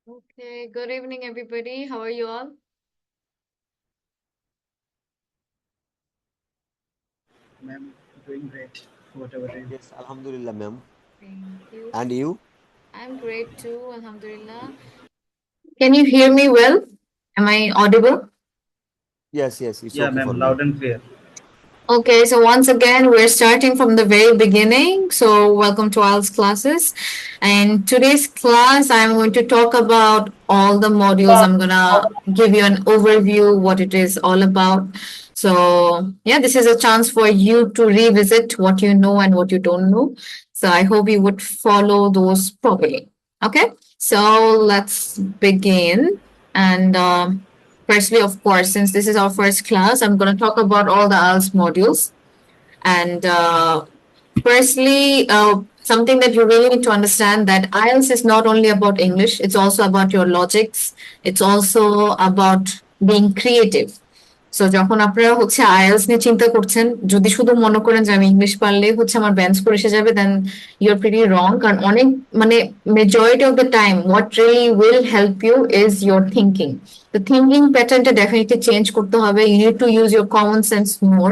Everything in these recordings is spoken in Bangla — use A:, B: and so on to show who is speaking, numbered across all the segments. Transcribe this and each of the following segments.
A: Okay, good evening, everybody. How are you all?
B: Ma'am, doing great. What about you?
C: Yes, Alhamdulillah, ma'am.
A: Thank you.
C: And you?
A: I'm great too, Alhamdulillah. Can you hear me well? Am I audible?
C: Yes, yes, it's
B: Yeah,
C: okay
B: ma'am,
C: for me.
B: loud and clear.
A: Okay, so once again, we're starting from the very beginning. So, welcome to IELTS classes. And today's class, I'm going to talk about all the modules. I'm going to give you an overview, what it is all about. So, yeah, this is a chance for you to revisit what you know and what you don't know. So, I hope you would follow those properly. Okay, so let's begin. And firstly, of course, since this is our first class, I'm going to talk about all the IELTS modules. And firstly, something that you really need to understand that IELTS is not only about English, it's also about your logics. It's also about being creative. So যখন আপনারা হচ্ছে আইএলস নিয়ে চিন্তা করছেন যদি শুধু মনে করেন যে আমি ইংলিশ পারলেই হচ্ছে আমার ব্যান্ড স্কোর এসে যাবে দেন ইউর প্রিটি রং কারণ অনেক মানে majority of the time what really will help you is your thinking তো থিঙ্কিং প্যাটার্নটা ডেফিনেটলি চেঞ্জ করতে হবে you need to use your common sense more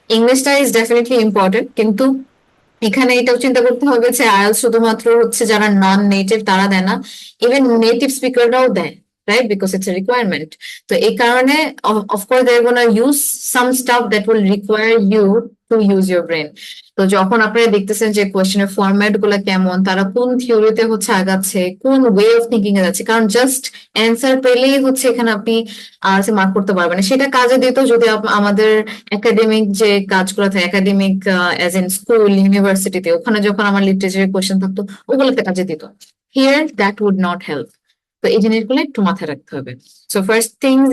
A: ইংলিশটা ইজ ডেফিনেটলি ইম্পর্টেন্ট কিন্তু এখানে এটাও চিন্তা করতে হবে যে আইএলস শুধুমাত্র হচ্ছে যারা নন নেটিভ তারা দেয় না ইভেন নেটিভ স্পিকাররাও দেয় right because it's a requirement তো এই কারণে of course they're gonna use some stuff that will require you to use your brain তো যখন আপনারা দেখতেছেন যে কোয়েশ্চেনের ফরম্যাট গুলো কেমন তারা কোন থিওরিতে হচ্ছে আগাচ্ছে কোন ওয়ে অফ থিঙ্কিং এ যাচ্ছে কারণ জাস্ট অ্যান্সার পেলেই হচ্ছে এখানে আপনি মার্ক করতে পারবেন না সেটা কাজে দিত যদি আমাদের একাডেমিক যে কাজগুলো থাকে একাডেমিক অ্যাজ ইন স্কুল ইউনিভার্সিটিতে ওখানে যখন আমার লিটারেচারের কোয়েশ্চেন থাকতো ওগুলোতে কাজে দিত here that would not help তো এই জিনিসগুলো একটু মাথায় রাখতে হবে so first things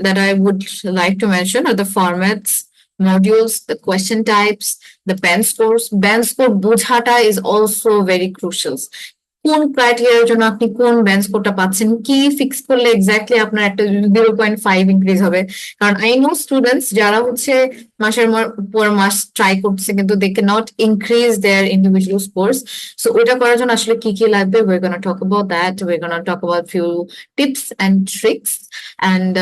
A: that I would like to mention are the formats modules the question types the band score বোঝাটা is also very crucial কোন ক্রাইটেরিয়ার জন্য আপনি কোন ব্যান্ড স্কোরটা পাচ্ছেন কি ফিক্স করলে এক্স্যাক্টলি আপনার একটা 0.5 ইনক্রিজ হবে কারণ আই নো স্টুডেন্টস যারা হচ্ছে মাসের পর মাস ট্রাই করছে কিন্তু they can not increase their individual scores so ওইটা করার জন্য আসলে কি কি লাগবে we're gonna talk about that we're gonna talk about few tips and tricks and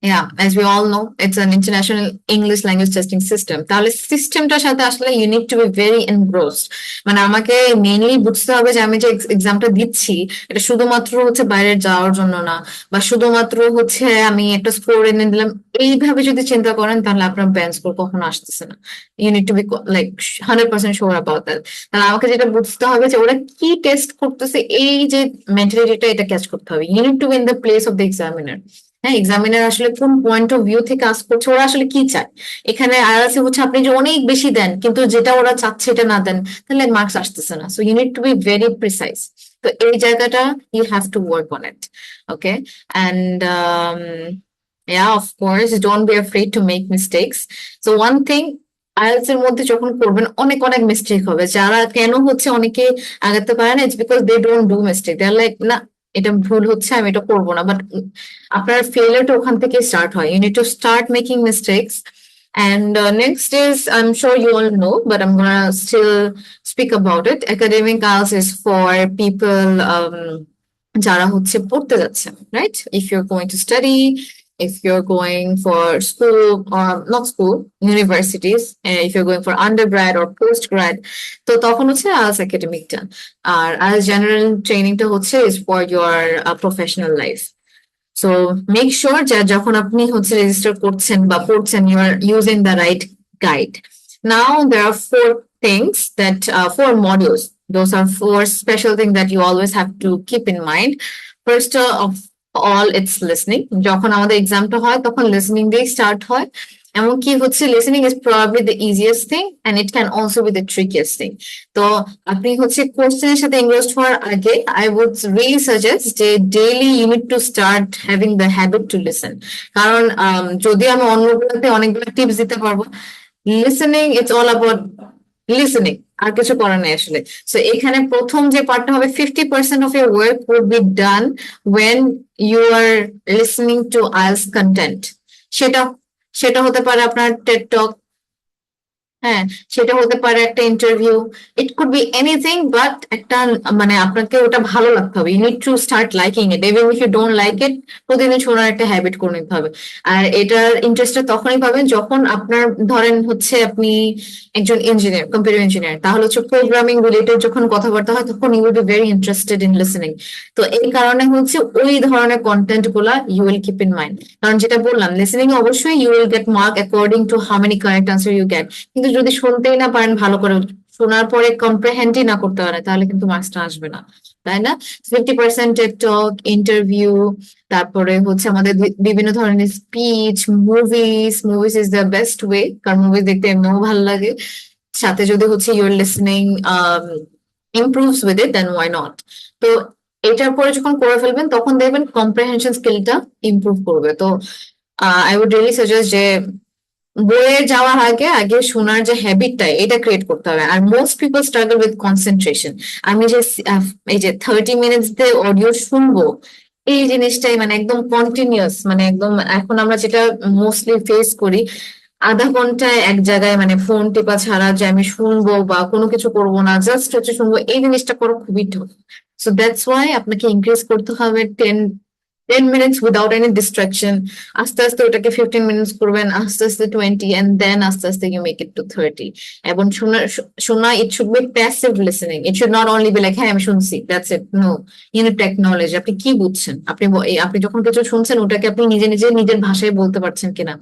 A: yeah, as we all know, it's an international English language testing system. তাহলে সিস্টেমটার সাথে আসলে you need to be very engrossed. মানে আমাকে মেইনলি বুঝতে হবে যে আমি যে এক্সামটা দিচ্ছি এটা শুধুমাত্র হচ্ছে বাইরে যাওয়ার জন্য না বা শুধুমাত্র হচ্ছে আমি একটা স্কোর এনে দিলাম এইভাবে যদি চিন্তা করেন তাহলে আপনার ব্যান্ড স্কোর কখনো আসতেছে না you need to be like 100% sure about that তাহলে আমাকে যেটা বুঝতে হবে যে ওরা কি টেস্ট করতেছে এই যে মেন্টালিটিটা এটা ক্যাচ করতে হবে you need to be in the place of the examiner হ্যাঁ এক্সামিনার আসলে কোন পয়েন্ট অফ ভিউ থেকে আস করছে ওরা আসলে কি চায় এখানে আইএলটিএস হচ্ছে আপনি যে অনেক বেশি দেন কিন্তু যেটা ওরা চাচ্ছে এটা না দেন তাহলে মার্কস আসতেছে না so you need to be very precise তো এই জায়গাটা you have to work on it okay and yeah of course don't be afraid to make mistakes so one thing IELTS এর মধ্যে যখন করবেন অনেক অনেক মিস্টেক হবে যারা কেন হচ্ছে অনেকে আগাতে পারে না it's because they don't do mistake they are like না এটা ভুল হচ্ছে আমি এটা করবো না বাট আপনার ফেলিয়ারটা ওখান থেকে স্টার্ট হয় you need to start making mistakes and next is I'm sure you all know but I'm gonna still speak about it academic IELTS is for people যারা হচ্ছে পড়তে যাচ্ছে right if you're going to study if you're going for school or not school universities and if you're going for undergrad or postgrad তো তখন হচ্ছে IELTS academicটা আর IELTS general trainingটা হচ্ছে is for your professional life so make sure যে যখন আপনি হচ্ছে রেজিস্টার করছেন বা পড়ছেন you are using the right guide now there are four things that four modules those are four special things that you always have to keep in mind first of all it's listening যখন আমাদের এক্সামটা হয় তখন লিসনিং দিয়ে স্টার্ট হয় এমনকি হচ্ছে listening is probably the easiest thing and it can also be the trickiest thing তো আপনি হচ্ছে কোশ্চেনের সাথে এনগেজড হওয়ার আগে আই উড রিয়েলি সাজেস্ট যে daily you need to start having the habit to listen কারণ যদি আমি অন্যগুলোতে অনেকগুলো টিপস দিতে পারবো listening it's all about listening আর কিছু করার নেই আসলে সো এখানে প্রথম যে পার্টটা হবে 50% of your work would be done when you are listening to IELTS content সেটা সেটা হতে পারে আপনার টেড টক হ্যাঁ, সেটা হতে পারে একটা interview, it could be anything, but একটা মানে আপনাকে ওটা ভালো লাগতে হবে, you need to start liking it, even if you don't like it, প্রতিদিন শোনার একটা হ্যাবিট করে নিতে হবে। আর এটার ইন্টারেস্টটা তখনই পাবেন যখন আপনার ধরেন হচ্ছে আপনি একজন ইঞ্জিনিয়ার, কম্পিউটার ইঞ্জিনিয়ার, তাহলে হচ্ছে প্রোগ্রামিং রিলেটেড যখন কথাবার্তা হয় তখন you will be very interested in listening. তো এই কারণে হচ্ছে ওই ধরনের কন্টেন্ট গুলা you will keep in mind. কারণ যেটা বললাম, লিসেনিং অবশ্যই you will get mark according to how many correct answer you get, কিন্তু যদি শুনতেই না পারেন ভালো করে, শোনার পরে কম্প্রিহেন্ডই না করতে পারে, তাহলে কিন্তু মার্কসটা আসবে না, তাই না? 50% টেক টক, ইন্টারভিউ, তারপরে হচ্ছে আমাদের বিভিন্ন ধরনের speech, movies is the best way, কারণ মুভিজ দেখতে এমনিও ভালো লাগে, সাথে যদি হচ্ছে your listening improves with it, then why not. তো এটার পরে যখন করে ফেলবেন তখন দেখবেন কম্প্রিহেনশন স্কিলটা ইমপ্রুভ করবে। তো আই উড রিয়েলি সাজেস্ট যে বইয়ে যাওয়ার আগে আগে শোনার যে হ্যাবিটটা এটা ক্রিয়েট করতে হবে। আর most people struggle with concentration. আমি যে এই যে 30 মিনিটস দিয়ে অডিও শুনবো, এই জিনিসটাই মানে একদম কন্টিনিউয়াস, মানে একদম এখন আমরা যেটা মোস্টলি ফেস করি, আধা ঘন্টায় এক জায়গায় মানে ফোন টেপা ছাড়া যে আমি শুনবো বা কোনো কিছু করবো না, জাস্ট হচ্ছে শুনবো, এই জিনিসটা করা খুবই টাফ। সো দ্যাটস ওয়াই আপনাকে ইনক্রিজ করতে হবে 10 মিনিটস উইদাউট এনি ডিস্ট্রাকশন। আস্তে আস্তে ওটাকে 15 মিনিটস করবেন, আস্তে আস্তে 20, এন্ড দেন আস্তে আস্তে ইউ মেক ইট টু 30। এবং শোনা it should be passive listening, it should not only be like হ্যাঁ আমি শুনছি, that's it. No, you need to acknowledge আপনি কি বুঝছেন, আপনি যখন কিছু শুনছেন ওটাকে আপনি নিজে নিজে নিজের ভাষায় বলতে পারছেন কিনা।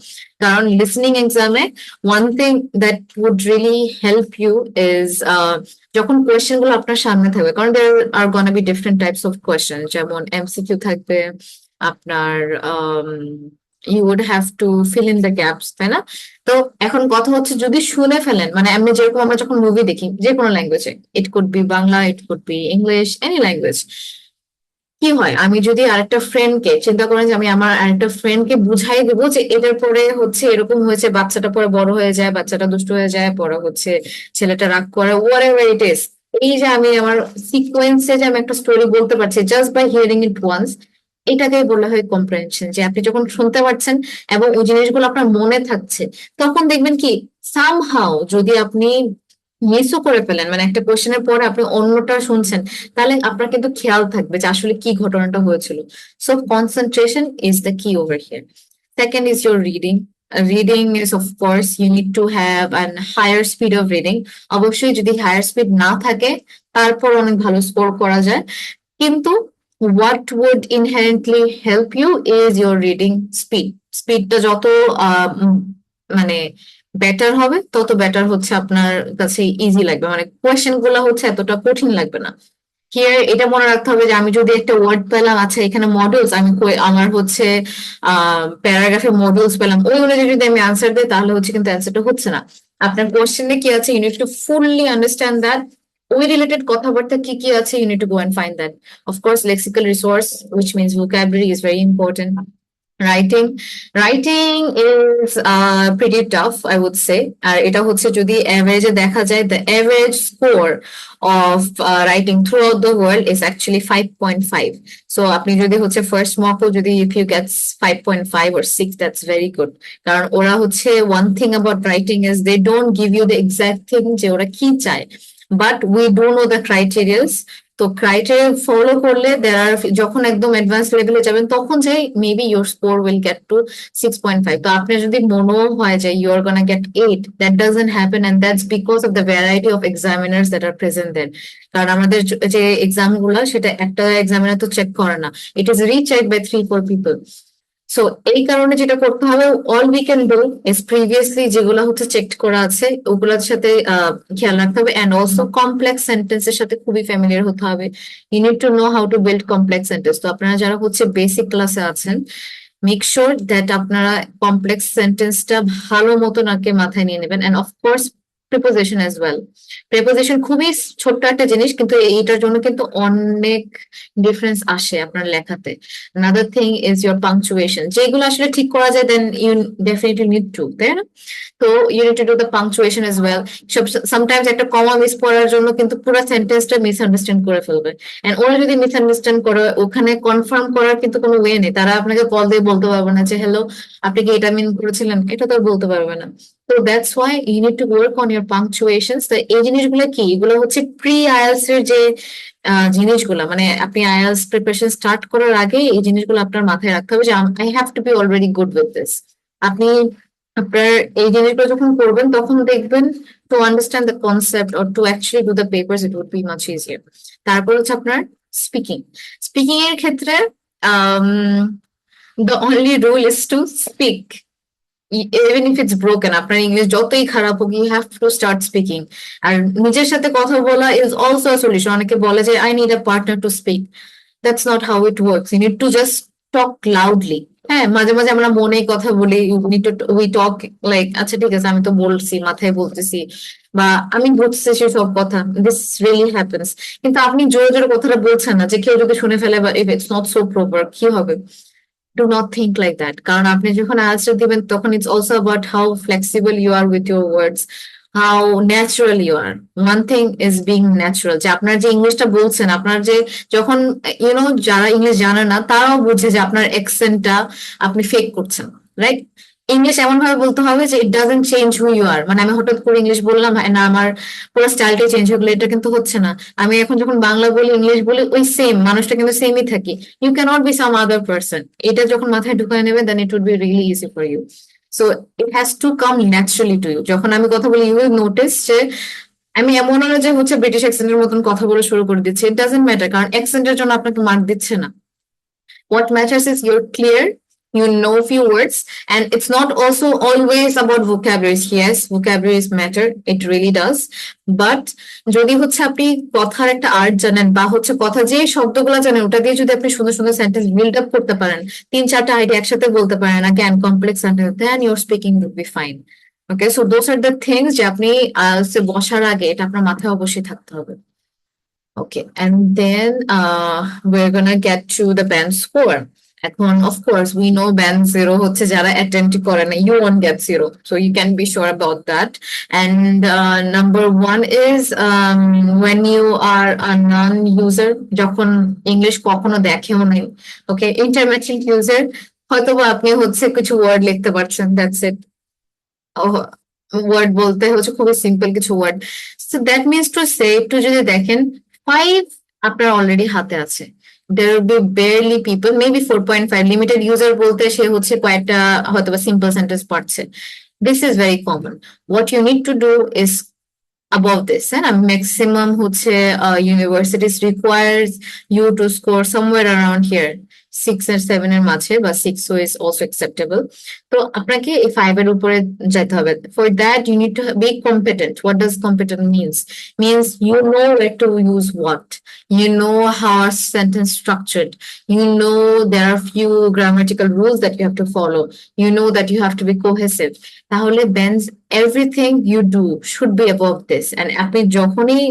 A: কারণ লিসনিং এক্সামে one thing that would really help you is যখন কোয়েশ্চেন গুলো আপনার সামনে থাকবে, কারণ there are gonna be different types of question, যেমন এমসিকিউ থাকবে, আপনার you would have to fill in the gaps, তাই না? তো এখন কথা হচ্ছে যদি শুনে ফেলেন, মানে আমি যেরকম আমরা যখন মুভি দেখি যে কোনো ল্যাঙ্গুয়েজে, it could be Bangla, it could be English, any language, কি হয় আমি যদি আরেকটা ফ্রেন্ডকে, চিন্তা করেন যে আমি আমার আরেকটা ফ্রেন্ডকে বুঝাই দেবো যে এটার পরে হচ্ছে এরকম হয়েছে, বাচ্চাটা পরে বড় হয়ে যায়, বাচ্চাটা দুষ্ট হয়ে যায়, পরে হচ্ছে ছেলেটা রাগ করে, হোয়াট এভার ইট ইজ, এই যে আমি আমার সিকোয়েন্সে যে আমি একটা স্টোরি বলতে পারছি just by hearing it once, এটাকেই বলা হয় কম্প্রেহেনশন। যে আপনি যখন শুনতে পারছেন এবং ওই জিনিসগুলো আপনার মনে থাকছে, তখন দেখবেন কি সামহাও যদি আপনি মিসও করে ফেলেন, মানে একটা কোশ্চেনের পরে আপনি অন্যটা শুনছেন, তাহলে আপনার কিন্তু খেয়াল থাকবে যে আসলে কি ঘটনাটা হয়েছিল। সো কনসেন্ট্রেশন ইজ দ্য কি over here. Second is your reading. Reading is, of course, you need to have an higher speed of reading. অবশ্যই যদি হায়ার স্পিড না থাকে তারপর অনেক ভালো স্কোর করা যায়, কিন্তু what would inherently help you is your reading speed. স্পিডটা যত মানে বেটার হবে তত বেটার হচ্ছে আপনার কাছে ইজি লাগবে, মানে কোয়েশ্চেন গুলো হচ্ছে এতটা কঠিন লাগবে না। হিয়ার এটা মনে রাখতে হবে যে আমি যদি একটা ওয়ার্ড পেলাম, আচ্ছা এখানে মডেলস, আমি আমার হচ্ছে প্যারাগ্রাফে মডেলস পেলাম, ওই অনুযায়ী যদি আমি আনসার দিই তাহলে হচ্ছে কিন্তু অ্যান্সারটা হচ্ছে না। আপনার কোয়েশ্চেনে কি আছে, you need to fully understand that, ওই রিলেটেড কথাবার্তা কি কি আছে, you need to go and find that. Of course lexical resource which means vocabulary is very important. Writing is pretty tough, I would say. আর এটা হচ্ছে যদি average দেখা যায়, the average score of writing throughout the world is actually 5.5. So আপনি যদি হচ্ছে first mock যদি if you get 5.5 or 6, that's very good. কারণ ওরা হচ্ছে one thing about writing is they don't give you the exact thing যে ওরা কি চায়, but we do know the criterias. তো ক্রাইটেরিয়া ফলো করলে যখন একদম অ্যাডভান্স লেভেলে যাবেন তখন যাই maybe your score will get to 6.5। তো আপনার যদি মনেও হয় যে you are gonna get 8, that doesn't happen, and that's because of the variety of examiners that are present there. কারণ আমাদের যে এক্সাম গুলো সেটা একটা এক্সামিনার তো চেক করে না, it is recheck by 3-4 people. So এই কারণে যেটা করতে হবে, all we can do is previously যেগুলো হচ্ছে চেক করা আছে ওগুলোর সাথে খেয়াল রাখতে হবে, এন্ড অলসো কমপ্লেক্স সেন্টেন্সের সাথে খুবই ফ্যামিলিয়ার হতে হবে। You need to know how to build complex sentence. তো আপনারা যারা হচ্ছে বেসিক ক্লাসে আছেন, মেক শিওর দ্যাট আপনারা কমপ্লেক্স সেন্টেন্সটা ভালো মতন আগে মাথায় নিয়ে নেবেন, and of course preposition as well. Preposition খুবই ছোট্ট একটা জিনিস, কিন্তু এইটার জন্য কিন্তু অনেক ডিফারেন্স আসে আপনার লেখাতে। another thing is your punctuation, যেগুলো আসলে ঠিক করা যায় then you definitely need to, তাই না? তো you need to do the punctuation as well. Sometimes একটা কমা মিস করার জন্য কিন্তু পুরো সেন্টেন্সটা মিসআন্ডারস্ট্যান্ড করে ফেলবে, এন্ড ওরা যদি মিসআন্ডারস্ট্যান্ড করে ওখানে কনফার্ম করার কিন্তু কোনো ওয়ে নেই, তারা আপনাকে কল দিয়ে বলতে পারবে না যে হ্যালো আপনি কি এটা মিন করেছিলেন, এটা তো আর বলতে পারবে না। তো So that's why you need to work on your punctuations. তো এই জিনিসগুলো কি, এগুলো হচ্ছে প্রি আইএলটিএস এর যে জিনিসগুলো, মানে আপনি আইএলটিএস প্রিপারেশন স্টার্ট করার আগে এই জিনিসগুলো আপনার মাথায় রাখতে হবে যে I have to be already good with this. আপনি আপনার এই জিনিসগুলো যখন করবেন তখন দেখবেন to understand the concept or to actually do the papers it would be much easier. তারপর হচ্ছে আপনার স্পিকিং। স্পিকিং এর ক্ষেত্রে the only rule is to speak. Even if it's broken, আপনার ইংলিশ যতই খারাপ হোক, you have to start speaking. আর নিজের সাথে কথা বলা is also a solution. অনেকে বলে যে I need a partner to speak. That's not how it works. You need to just talk loudly. হ্যাঁ, মাঝে মাঝে আমরা মনেই কথা বলি, we talk like আচ্ছা ঠিক আছে আমি তো বলছি, মাথায় বলতেছি বা আমি বুঝছি সেসব কথা, this really happens. কিন্তু আপনি জোরে জোরে কথাটা বলছেন না, যে কেউ যদি শুনে ফেলে বা if it's not so proper, কি হবে? Do not think like that. কারণ আপনি যখন আনসার দিবেন তখন it's also about how flexible you are with your words, how natural you are. One thing is being natural. যে আপনার যে ইংলিশটা বলছেন, আপনার যে যখন যারা ইংলিশ জানে না তারাও বুঝে যে আপনার অ্যাকসেন্টটা আপনি ফেক করছেন, রাইট? ইংলিশ এমন ভাবে বলতে হবে যে it doesn't change who you are. মানে আমি হঠাৎ করে ইংলিশ বললাম না আমার পুরো স্টাইলটাই চেঞ্জ হয়ে গেলো, এটা কিন্তু হচ্ছে না। আমি এখন যখন বাংলা বলি, ইংলিশ বলি, ওই সেম মানুষটা কিন্তু সেমই থাকি। You can't be some other person. এটা যখন মাথায় ঢুকায় নেবে then it would be really easy for you. So it has to come naturally to you. যখন আমি কথা বলি ইউ উইল নোটিস যে আমি এমন না যে হচ্ছে ব্রিটিশ অ্যাকসেন্টের মতন কথা বলে শুরু করে দিচ্ছি। ইট ডাজন্ট ম্যাটার, কারণ অ্যাকসেন্টের জন্য আপনাকে মার্ক দিচ্ছে না। What matters is you're clear, you know few words, and it's not also always about vocabularies. Yes, vocabularies matter, it really does. But যদি হচ্ছে আপনি কথার একটা আর্ট জানেন বা হচ্ছে কথা যে শব্দগুলো জানেন ওটা দিয়ে যদি আপনি সুন্দর সুন্দর সেন্টেন্স বিল্ড আপ করতে পারেন, 3-4টা আইডিয়া একসাথে বলতে পারেন, again complex sentence, then your speaking will be fine. Okay, so those are the things যে আপনি বসার আগে এটা আপনার মাথায় অবশ্যই থাকতে হবে। Okay, and then we're gonna get to the band score. এখন of course we know band 0 হচ্ছে যারা attempt করে না, you won't get 0, so you can be sure about that. And number 1 is when you are a non-user, যখন ইংলিশ কখনো দেখেও নাই, okay, intermediate user, হয়তোবা আপনি হচ্ছে কিছু ওয়ার্ড লিখতে পারছেন, that's it. ওয়ার্ড বলতে হচ্ছে খুবই সিম্পল কিছু word. So that means to say, একটু যদি দেখেন 5 আপনার অলরেডি হাতে আছে। there will be barely people, maybe 4.5 limited user বলতে সে হচ্ছে কয়েকটা হয়তো বা সিম্পল সেন্টেন্স পারছে। This is very common. What you need to do is above this, and maximum হচ্ছে universities requires you to score somewhere around here 6 or 7 এর মাঝে, বা 6 so is also acceptable. তো আপনাকে এই 5 এর উপরে যেতে হবে। For that you need to be competent. What does competent means you know where to use what, you know how a sentence structured, you know there are few grammatical rules that you have to follow, you know that you have to be cohesive. তাহলে Ben's everything you do should be above this. And আপনি যখনই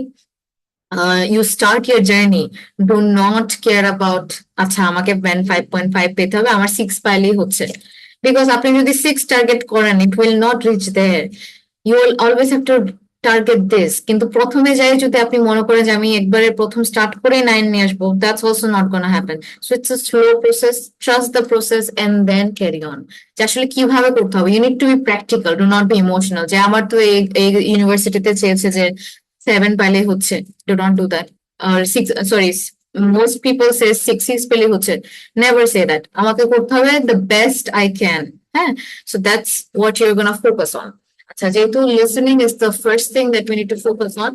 A: you start your journey, do not care about আচ্ছা আমাকে ব্যান্ড 5.5 পেতে হবে, আমার 6 পাইলেই হচ্ছে, বিকজ আপনি যদি 6 টার্গেট করেন it will not reach there. You will always have to target this. কিন্তু প্রথমে যাই যদি আপনি মনে করেন যে আমি একবারে প্রথম স্টার্ট করে 9 নিয়ে আসবো, that's also not gonna happen. So it's a slow process, trust the process and then carry on. যে আসলে কিভাবে করতে হবে, you need to be practical, do not be emotional. যে আমার তো এই ইউনিভার্সিটিতে চেয়েছে যে 7 পাইলেই হচ্ছে, do not do that. Or 6, sorry, most people say 6 পেলেই হচ্ছে, never say that. আমাকে করতে হবে the best I can. হ্যাঁ, so that's what you're gonna focus on. আচ্ছা, যেহেতু listening is the first thing that we need to focus on.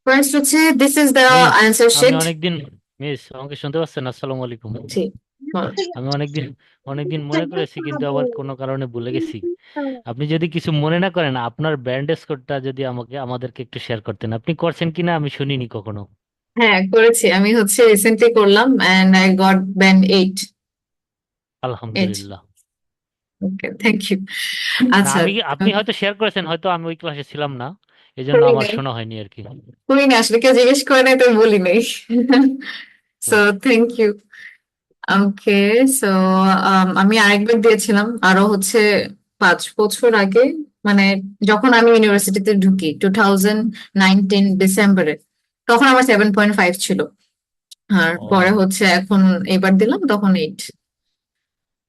A: First হচ্ছে this is the answer
D: আমি
A: sheet.
D: অনেকদিন মিস আমাকে শুনতে পাচ্ছেন? আসসালামু আলাইকুম।
A: জি, বল।
D: আমি অনেকদিন মনে করেছি, কিন্তু আবার কোনো কারণে ভুলে গেছি। আপনি যদি কিছু মনে না করেন, আপনার ব্যান্ড স্কোরটা যদি আমাদেরকে একটু শেয়ার করতেন। আপনি করছেন কিনা আমি শুনিনি কখনো।
A: হ্যাঁ করেছি, আমি হচ্ছে রিসেন্টলি করলাম and I got band 8.
D: আলহামদুলিল্লাহ।
A: Okay, thank you.
D: না,
A: আচ্ছা,
D: আপনি হয়তো শেয়ার করেছেন, হয়তো আমি ওই ক্লাসে ছিলাম না, এজন্য
A: করি
D: আমার
A: নাই।
D: শোনা হয়নি আর কি।
A: করি না, আসলে কেউ জিজ্ঞেস করে নাই তো বলি নাই। So thank you. Okay, so আমি আরেকবার দিয়েছিলাম আরো হচ্ছে 5 বছর আগে, মানে যখন আমি ইউনিভার্সিটিতে ঢুকি 2019 ডিসেম্বরে, তখন আমার 7.5 ছিল। আর
D: ও,
A: পরে হচ্ছে এখন এবার দিলাম তখন 8।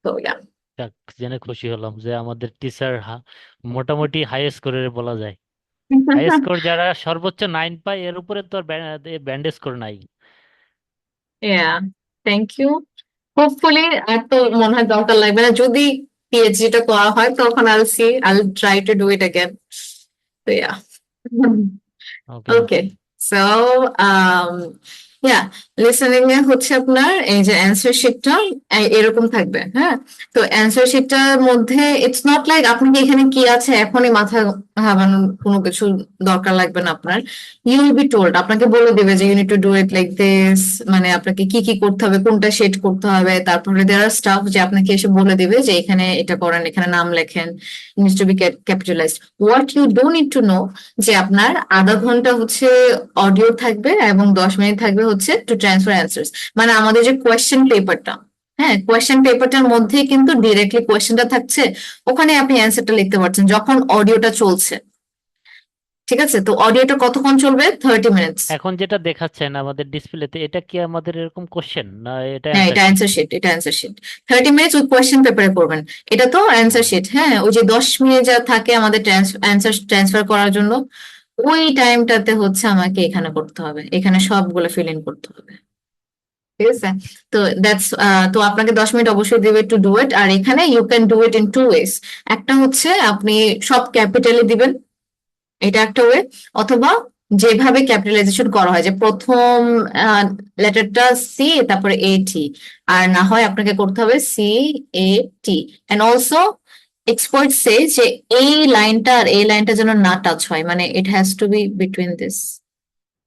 A: তো ইয়া,
D: যাক, জেনে খুশি হলাম যে আমাদের টিচার মোটামুটি হাই স্কোরের বলা যায়। হাই স্কোর যারা সর্বোচ্চ 9 পায় এর উপরে তো আর ব্যান্ড স্কোর নাই।
A: Yeah, thank you. Hopefully আর তো মনে হয় দরকার লাগবে না, যদি পিএইচডি টা করা হয় তখন I'll try to do it again. So yeah.
D: Okay.
A: Okay, so yeah, listening এ হচ্ছে আপনার এই যে অ্যান্সার শিটটা এরকম থাকবে, হ্যাঁ। তো অ্যান্সার শিটটার মধ্যে ইটস নট লাইক আপনি কি এখানে কি আছে এখনই মাথা ঘামানোর কোনো কিছু দরকার লাগবে না আপনার। ইউ উইল বি টোল্ড, আপনাকে বলে দিবে যে you need to do it like this, মানে আপনাকে কি কি করতে হবে, কোনটা শেড করতে হবে, তারপরে দেয়ার আর স্টাফ যে আপনাকে এসে বলে দিবে যে এখানে এটা করেন, এখানে নাম লেখেন, needs to be capitalized. What you don't need to know যে আপনার আধা ঘন্টা হচ্ছে অডিও থাকবে এবং 10 মিনিট থাকবে হচ্ছে টু ট্রান্সফার অ্যান্সার্স। মানে আমাদের যে কোয়েশ্চেন পেপারটা, হ্যাঁ, কোয়েশ্চেন পেপারটার মধ্যে কিন্তু ডিরেক্টলি কোয়েশ্চেনটা থাকছে, ওখানে আপনি অ্যান্সারটা লিখতে পারছেন যখন অডিওটা চলছে। ঠিক আছে, তো অডিওটা কতক্ষণ চলবে? 30 মিনিটস।
D: এখন যেটা দেখাচ্ছেন আমাদের ডিসপ্লেতে, এটা কি আমাদের এরকম কোশ্চেন না এটা
A: হ্যাঁ,
D: অ্যান্সার
A: এটা
D: শিট?
A: অ্যান্সার শিট, এটা অ্যান্সার শিট। 30 মিনিটস ওই কোয়েশ্চেন পেপারে করবেন। এটা তো অ্যান্সার শিট, হ্যাঁ, ওই যে 10 মিনিট যা থাকে আমাদের অ্যান্সার ট্রান্সফার করার জন্য, ওই টাইমটাতে হচ্ছে আমাকে এখানে করতে হবে, এখানে সবগুলো ফিল ইন করতে হবে। ঠিক আছে, তো দ্যাটস তো আপনাকে 10 মিনিট অবশ্যই দেবে টু ডু ইট। আর এখানে you can do it in 2 ways. একটা হচ্ছে আপনি সব ক্যাপিটালে দিবেন, এটা একটা ওয়ে। অথবা যেভাবে ক্যাপিটালাইজেশন করা হয় যে প্রথম লেটারটা সি, তারপরে এ টি, আর না হয় আপনাকে করতে হবে C A T. And also expert say যে এই লাইনটা আর এই লাইনটা যেন না টাচ হয়, মানে it has to be between this.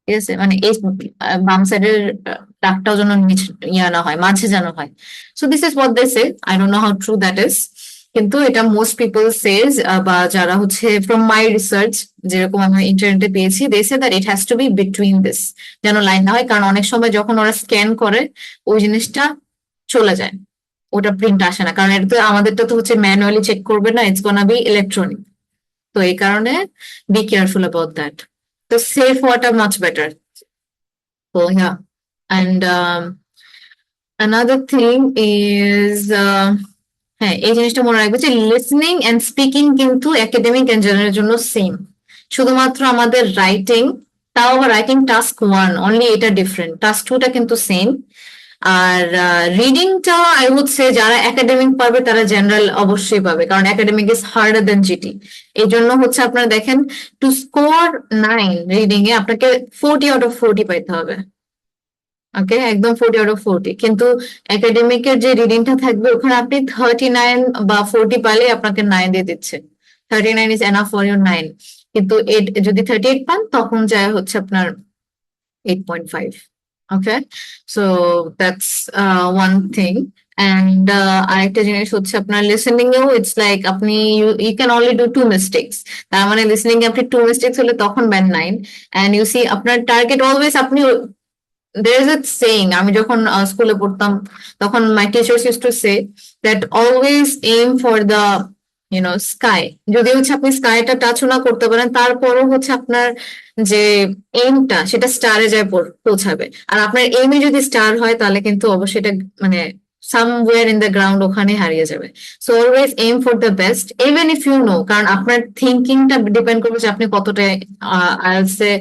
A: ঠিক আছে, মানে এই বাম সাইডের দাগটাও যেন ইয়া না হয়, মাঝে যেন হয়। So this is what they say, I don't know how true that is, কিন্তু এটা মোস্ট পিপল সেজ, বা যারা হচ্ছে ফ্রম মাই রিসার্চ যেরকম আমি ইন্টারনেটে পেয়েছি, they say that it has to be between this, যেন লাইন না হয়। কারণ অনেক সময় যখন ওরা স্ক্যান করে ওই জিনিসটা চলে যায়, ওটা প্রিন্ট আসে না, কারণ এটা তো আমাদেরটা তো হচ্ছে ম্যানুয়ালি চেক করবে না, ইটস গোনা বি ইলেকট্রনিক। তো এই কারণে বি কেয়ারফুল অ্যাবাউট দ্যাট। তো সেফ হওয়াটা মাচ বেটার। তো yeah, and another thing is হ্যাঁ, এই জিনিসটা মনে রাখবে যে লিসনিং এন্ড স্পিকিং কিন্তু একাডেমিক এন্ড জেনারেলের জন্য সেম, শুধুমাত্র আমাদের রাইটিং, তাও আবার রাইটিং টাস্ক 1 অনলি, এটা ডিফারেন্ট, টাস্ক 2টা কিন্তু সেম। আর রিডিংটা আই উড সে যারা একাডেমিক পাবে তারা জেনারেল অবশ্যই পাবে, কারণ academic is harder then GT. এই জন্য হচ্ছে আপনারা দেখেন টু স্কোর 9 রিডিং এ আপনাকে 40 আউট অফ 40 পাইতে হবে। ওকে, একদম 40 আউট অফ 40। কিন্তু একাডেমিকের যে রিডিংটা থাকবে ওখানে আপনি 39 বা 40 পাইলে আপনাকে 9 দিয়ে দিচ্ছে। 39 ইজ এনাফ ফর ইউর 9। কিন্তু যদি 38 পান তখন যায় হচ্ছে আপনার 8.5। Okay, so that's one thing. And আরেকটা জিনিস হচ্ছে আপনার লিসেনিং এও ইটস লাইক আপনি you can only do 2 mistakes. তার মানে লিসেনিং এ আপনি 2 মিস্টেক্স হলে তখন ব্যান্ড 9। অ্যান্ড ইউ সি আপনার টার্গেট অলওয়েজ, আপনি there is a saying, আমি যখন স্কুলে পড়তাম তখন my teachers used to say that always aim for the sky. যদি হচ্ছে আপনি স্কাইটা টাচও না করতে পারেন তারপরও হচ্ছে আপনার যে এইমটা সেটা স্টারে যায় পৌঁছাবে। আর আপনার এইমে যদি স্টার হয় তাহলে কিন্তু অবশ্যই এটা মানে somewhere in the ground ওখানে হারিয়ে যাবে। So always aim for the best even if you know, কারণ আপনার থিঙ্কিংটা ডিপেন্ড করবে যে আপনি কতটা আইএলটিএস এ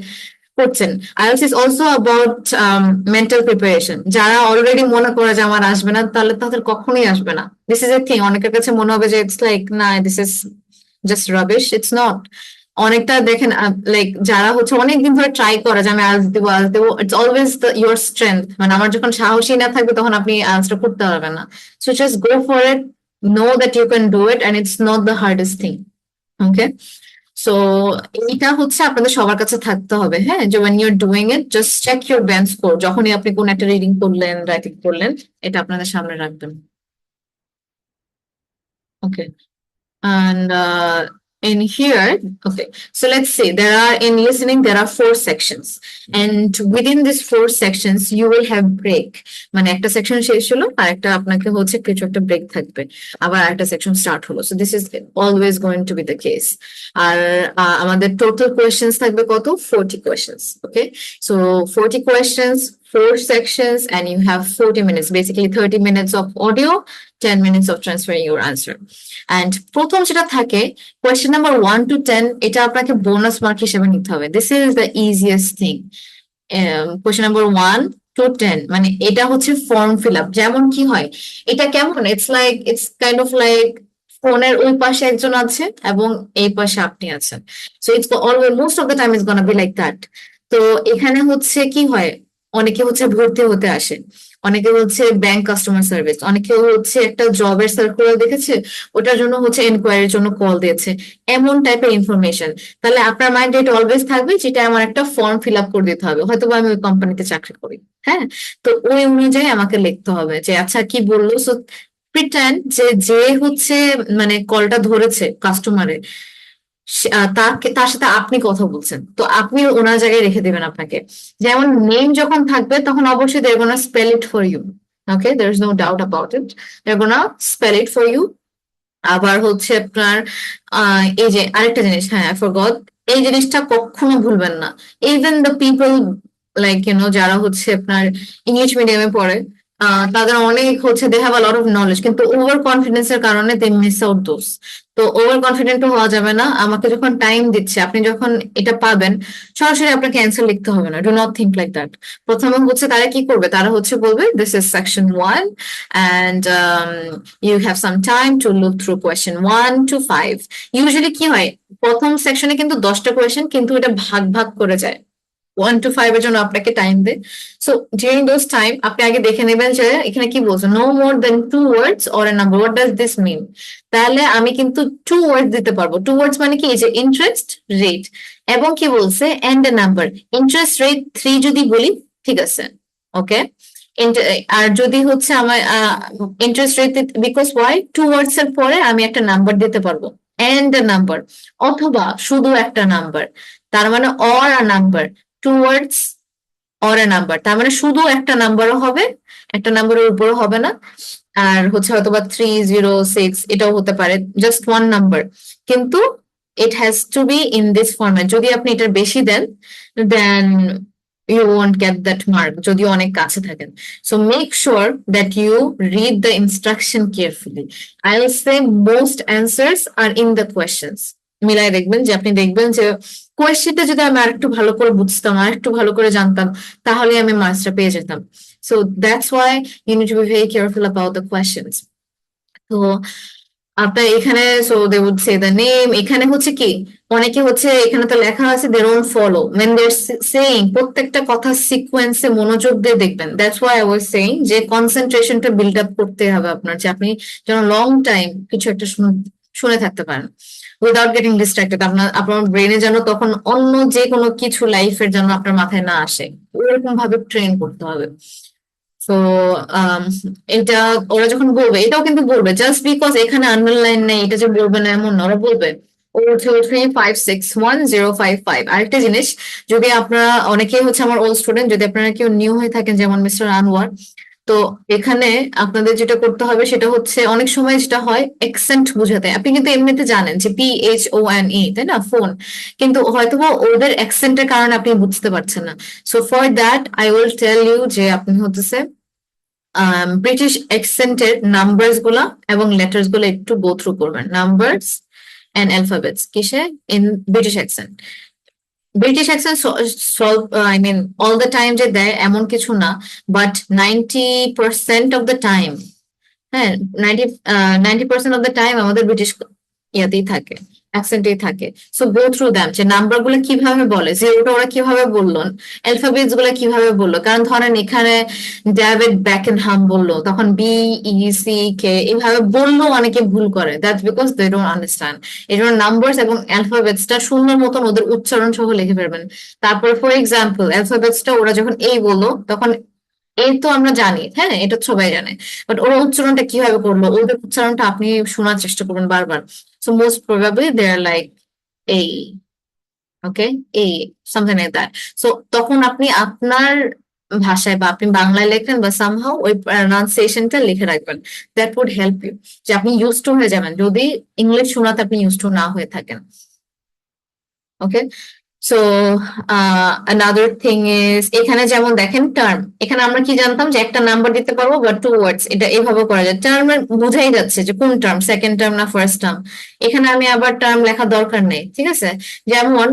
A: করছেন। IELTS is also about mental preparation. যারা অলরেডি মনে করে যে আমার আসবে না, তাহলে তাদের কখনোই আসবে না। দিস ইজ এ থিং, অনেকের কাছে মনে হবে যে ইটস লাইক না, this is just rubbish, it's not. অনেকটা দেখেন লাইক যারা হচ্ছে অনেকদিন ধরে ট্রাই করে যে আমি আইএলটিএস দেবো আইএলটিএস দেবো, ইটস অলওয়েজ ইউর স্ট্রেংথ, মানে আমার যখন সাহসী না থাকবে তখন আপনি আইএলটিএসটা করতে পারবেন না। So just go for it, know that you can do it and it's not the hardest thing. Okay, so এইটা হচ্ছে আপনাদের সবার কাছে থাকতে হবে, হ্যাঁ, যে when you're doing it just check your band score, যখনই আপনি কোন একটা রিডিং করলেন, রাইটিং করলেন, এটা আপনাদের সামনে রাখবেন। ওকে, and in here, okay, so let's see, in listening there are 4 sections, and within these 4 sections you will have break, মানে একটা সেকশন শেষ হলো আর একটা আপনাকে হচ্ছে কিছু একটা ব্রেক থাকবে, আবার একটা সেকশন স্টার্ট হলো। So this is always going to be the case. আর আমাদের টোটাল কোয়েশ্চেন্স থাকবে কত? 40 questions. Okay, so 40 questions, 4 sections and you have 40 minutes, basically 30 minutes of audio, 10 minutes of transferring your answer. And প্রথম যেটা থাকে question number 1 to 10, এটা আপনাকে বোনাস মার্ক হিসেবে নিতে হবে. This is the easiest thing. Question number 1 to 10, মানে এটা হচ্ছে ফর্ম ফিল আপ. যেমন কি হয়, এটা কেমন, it's kind of like ফোনের ওই পাশে একজন আছে এবং এই পাশে আপনি আছেন. So it's always, most of the time it's gonna be like that. তো এখানে হচ্ছে কি হয়, অনেকে হচ্ছে ভর্তি হতে আসে, অনেকে হচ্ছে ব্যাংক কাস্টমার সার্ভিস, অনেকে হচ্ছে একটা জবের সার্কুলার দেখেছে, ওটার জন্য হচ্ছে এনকোয়ারির জন্য কল দিয়েছে, এমন টাইপের ইনফরমেশন. তাহলে আপনার মাইন্ডে এটা অলওয়েজ থাকবে যেটা আমার একটা ফর্ম ফিল আপ করে দিতে হবে, হয়তো আমি ওই কোম্পানিতে চাকরি করি, হ্যাঁ, তো ওই অনুযায়ী আমাকে লিখতে হবে যে আচ্ছা কি বললো. সো প্রিটেন্ড যে হচ্ছে মানে কলটা ধরেছে কাস্টমারে, তার সাথে আপনি কথা বলছেন, তো আপনি ওনার জায়গায় রেখে দেবেন আপনাকে. যেমন নেম যখন থাকবে তখন অবশ্যই they're gonna spell it for you. Okay, there's no doubt about it. They're gonna spell it for you. আবার হচ্ছে আপনার এই যে আরেকটা জিনিস, হ্যাঁ I forgot, এই জিনিসটা কখনো ভুলবেন না. ইভেন দ্য পিপল লাইক যারা হচ্ছে আপনার ইংলিশ মিডিয়ামে পড়ে, তাদের অনেক হচ্ছে they have a lot of knowledge, কিন্তু ওভার কনফিডেন্সের কারণে দে মিস আউট দোজ. তো ওভার কনফিডেন্ট হওয়া যাবে না. আমাকে যখন টাইম দিচ্ছে, আপনি যখন এটা পাবেন, সরাসরি আপনাকে অ্যান্সার লিখতে হবে না. Do not think like that. প্রথমে হচ্ছে তারা কি করবে, তারা হচ্ছে বলবে this is section 1 and you have some time to look through question 1 to 5. Usually কি হয়, প্রথম সেকশনে কিন্তু 10টা কোয়েশ্চেন, কিন্তু এটা ভাগ ভাগ করে যায়, 1 to 5 এর জন্য আপনাকে টাইম দেয়. সো ডিউরিং দোজ টাইম আপনি আগে দেখে নেবেন যে এখানে কি বলছে, no more than 2 words or a number, what does this mean. তাহলে আমি কিন্তু 2 words দিতে পারবো. 2 words মানে কি, যে ইন্টারেস্ট রেট এবং কি বলছে and a number. Interest rate 3 যদি বলি, ঠিক আছে, ওকে. আর যদি হচ্ছে আমার interest rate, because Y, 2 words এর পরে আমি একটা নাম্বার দিতে পারবো, এন্ড এ নাম্বার, অথবা শুধু একটা নাম্বার, তার মানে or a number. 2 words or a number, তার মানে শুধু একটা নাম্বারও হবে, একটা নাম্বারের উপরও হবে না. আর হচ্ছে হয়তোবা 306 এটাও হতে পারে, জাস্ট ওয়ান নাম্বার, কিন্তু it has to be in this format. যদি আপনি এটার বেশি দেন, then you won't get that mark, যদি অনেক কাছে থাকেন. So make sure that you read the instruction carefully. I'll say most answers are in the questions. মিলাই দেখবেন, যে আপনি দেখবেন যে কোয়েশ্চেনটা যদি আমি আরেকটু ভালো করে বুঝতাম, আরেকটু ভালো করে জানতাম, তাহলে আমি মার্কসটা পেয়ে যেতাম. So that's why you need to be very careful about the questions. তো আপনার এখানে so they would say the name, এখানে হচ্ছে কি, অনেকে হচ্ছে এখানে তো লেখা আছে they don't follow when they're saying, প্রত্যেকটা কথা সিকোয়েন্সে মনোযোগ দিয়ে দেখবেন. That's why I was saying যে কনসেন্ট্রেশনটা বিল্ড আপ করতে হবে আপনার, যে আপনি যেন লং টাইম কিছু একটা শুনে থাকতে পারেন উইদাউট গেটিং ডিস্ট্রাক্টেড. আপনার ব্রেনে যেন তখন অন্য যে কোনো কিছু লাইফের জন্য আপনার মাথায় না আসে, ওরকম ভাবে ট্রেন করতে হবে. তো এটা ওরা যখন বলবে, এটাও কিন্তু বলবে, জাস্ট বিকজ এখানে আন্ডারলাইন নেই এটা যে বলবে না এমন না, ওরা বলবে 023561055. আরেকটা জিনিস, যদি আপনারা অনেকেই হচ্ছে আমার ওল্ড স্টুডেন্ট, যদি আপনারা কেউ নিউ হয়ে থাকেন যেমন মিস্টার আনোয়ার, তো এখানে আপনাদের যেটা করতে হবে সেটা হচ্ছে, অনেক সময় যেটা হয় অ্যাকসেন্ট বোঝাতে, আপনি কিন্তু এমনিতে জানেন যে PHONE, তাই না, ফোন, কিন্তু হয়তোবা ওদের অ্যাকসেন্টের কারণে আপনি বুঝতে পারছেন না. So for that I will tell you যে আপনি হচ্ছে ব্রিটিশ অ্যাকসেন্টের নাম্বারস গুলা এবং লেটার্স গুলো একটু গো থ্রু করবেন. নাম্বারস এন্ড অ্যালফাবেটস কিসে, in British accent. British accent solve, I mean all the time যে দেয় এমন কিছু না, বাট 90% অফ দ্য টাইম, হ্যাঁ 90% অফ দ্য টাইম আমাদের ব্রিটিশ ইয়াতেই থাকে, অ্যাকসেন্টেই থাকে. সো গো থ্রু দ্যাম, যে নাম্বার গুলো কিভাবে বলে, জিরোটা ওরা কিভাবে বললো, অ্যালফাবেটস গুলো কিভাবে বললো. কারণ ধরেন এখানে ডেভিড বেকেনহাম বললো, তখন BECK এইভাবে বললো, অনেকে ভুল করে, that's because they don't understand. এই জন্য নাম্বারস এবং অ্যালফাবেটসটা সুন্দর মতন ওদের উচ্চারণ সহ লিখে ফেলবেন. তারপরে ফর এক্সাম্পল অ্যালফাবেটসটা ওরা যখন এই বললো, তখন এই তো আমরা জানি, হ্যাঁ এটা সবাই জানে, বাট ওরা উচ্চারণটা কিভাবে করলো, ওদের উচ্চারণটা আপনি শোনার চেষ্টা করবেন বারবার. So most probably they are like এই, ওকে, এই সামথিং লাইক দ্যাট. সো তখন আপনি আপনার ভাষায় বা আপনি বাংলায় লেখেন বা সামহাউ ওই প্রনাউন্সিয়েশনটা লিখে রাখবেন. দ্যাট উড হেল্প ইউ, যে আপনি ইউজ টু হয়ে যাবেন যদি ইংলিশ শোনাতে আপনি ইউজ টু না হয়ে থাকেন. ওকে, সো another thing is এখানে যেমন দেখেন টার্ম, এখানে আমরা কি জানতাম যে একটা নাম্বার দিতে পারবো বা টু ওয়ার্ডস, এটা এভাবে করা যায়। টার্মের বোঝাই যাচ্ছে যে কোন টার্ম, সেকেন্ড টার্ম না ফার্স্ট টার্ম। এখানে আমি আবার টার্ম লেখা দরকার নেই, ঠিক আছে? যেমন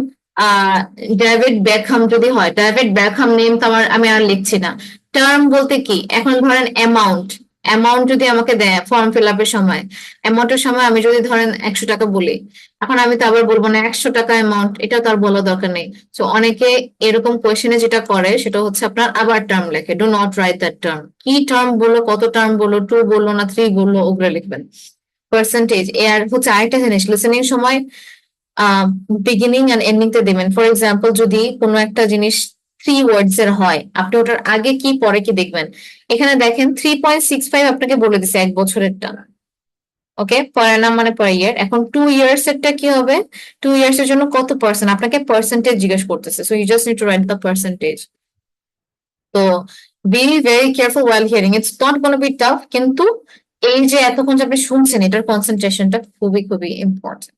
A: ডেভিড বেকহাম যদি হয়, ডেভিড বেকহাম নেম তো আমি আর লিখছি না। টার্ম বলতে কি, এখন ধরেন অ্যামাউন্ট, অ্যামাউন্ট যদি আমাকে দেয় ফর্ম ফিল আপের সময়, অ্যামাউন্টের সময় আমি যদি ধরেন 100 টাকা বলি, এখন আমি তো আবার বলবো না 100 টাকা অ্যামাউন্ট, এটা তো আর বলার দরকার নেই। সো অনেকে এরকম কোয়েশ্চেনে যেটা করে সেটা হচ্ছে আপনার আবার টার্ম লেখে, do not right that term. কি টার্ম বললো, কত টার্ম বললো, টু বললো না থ্রি বললো, ওগুলো লিখবেন। পার্সেন্টেজ, আর হচ্ছে আরেকটা জিনিস, লিসেনিং সময় বিগিনিং এন্ড এন্ডিং তে দিবেন। ফর এক্সাম্পল যদি কোনো একটা জিনিস 3 ওয়ার্ডস এর হয়, আপনি ওটার আগে কি পরে কি দেখবেন। এখানে দেখেন 3.65 আপনাকে বলে দিছে 1 বছরেরটা, ওকে, পরের নাম মানে পরের ইয়ার। এখন 2 ইয়ার্স এরটা কি হবে, 2 ইয়ার্স এর জন্য কত পার্সেন্ট, আপনাকে পার্সেন্টেজ জিজ্ঞেস করতেছে, so you just need to write the percentage. তো be very careful while hearing, it's not gonna be tough, কিন্তু এই যে এতক্ষণ যে আপনি শুনছেন এটার কনসেন্ট্রেশনটা খুবই খুবই ইম্পর্টেন্ট।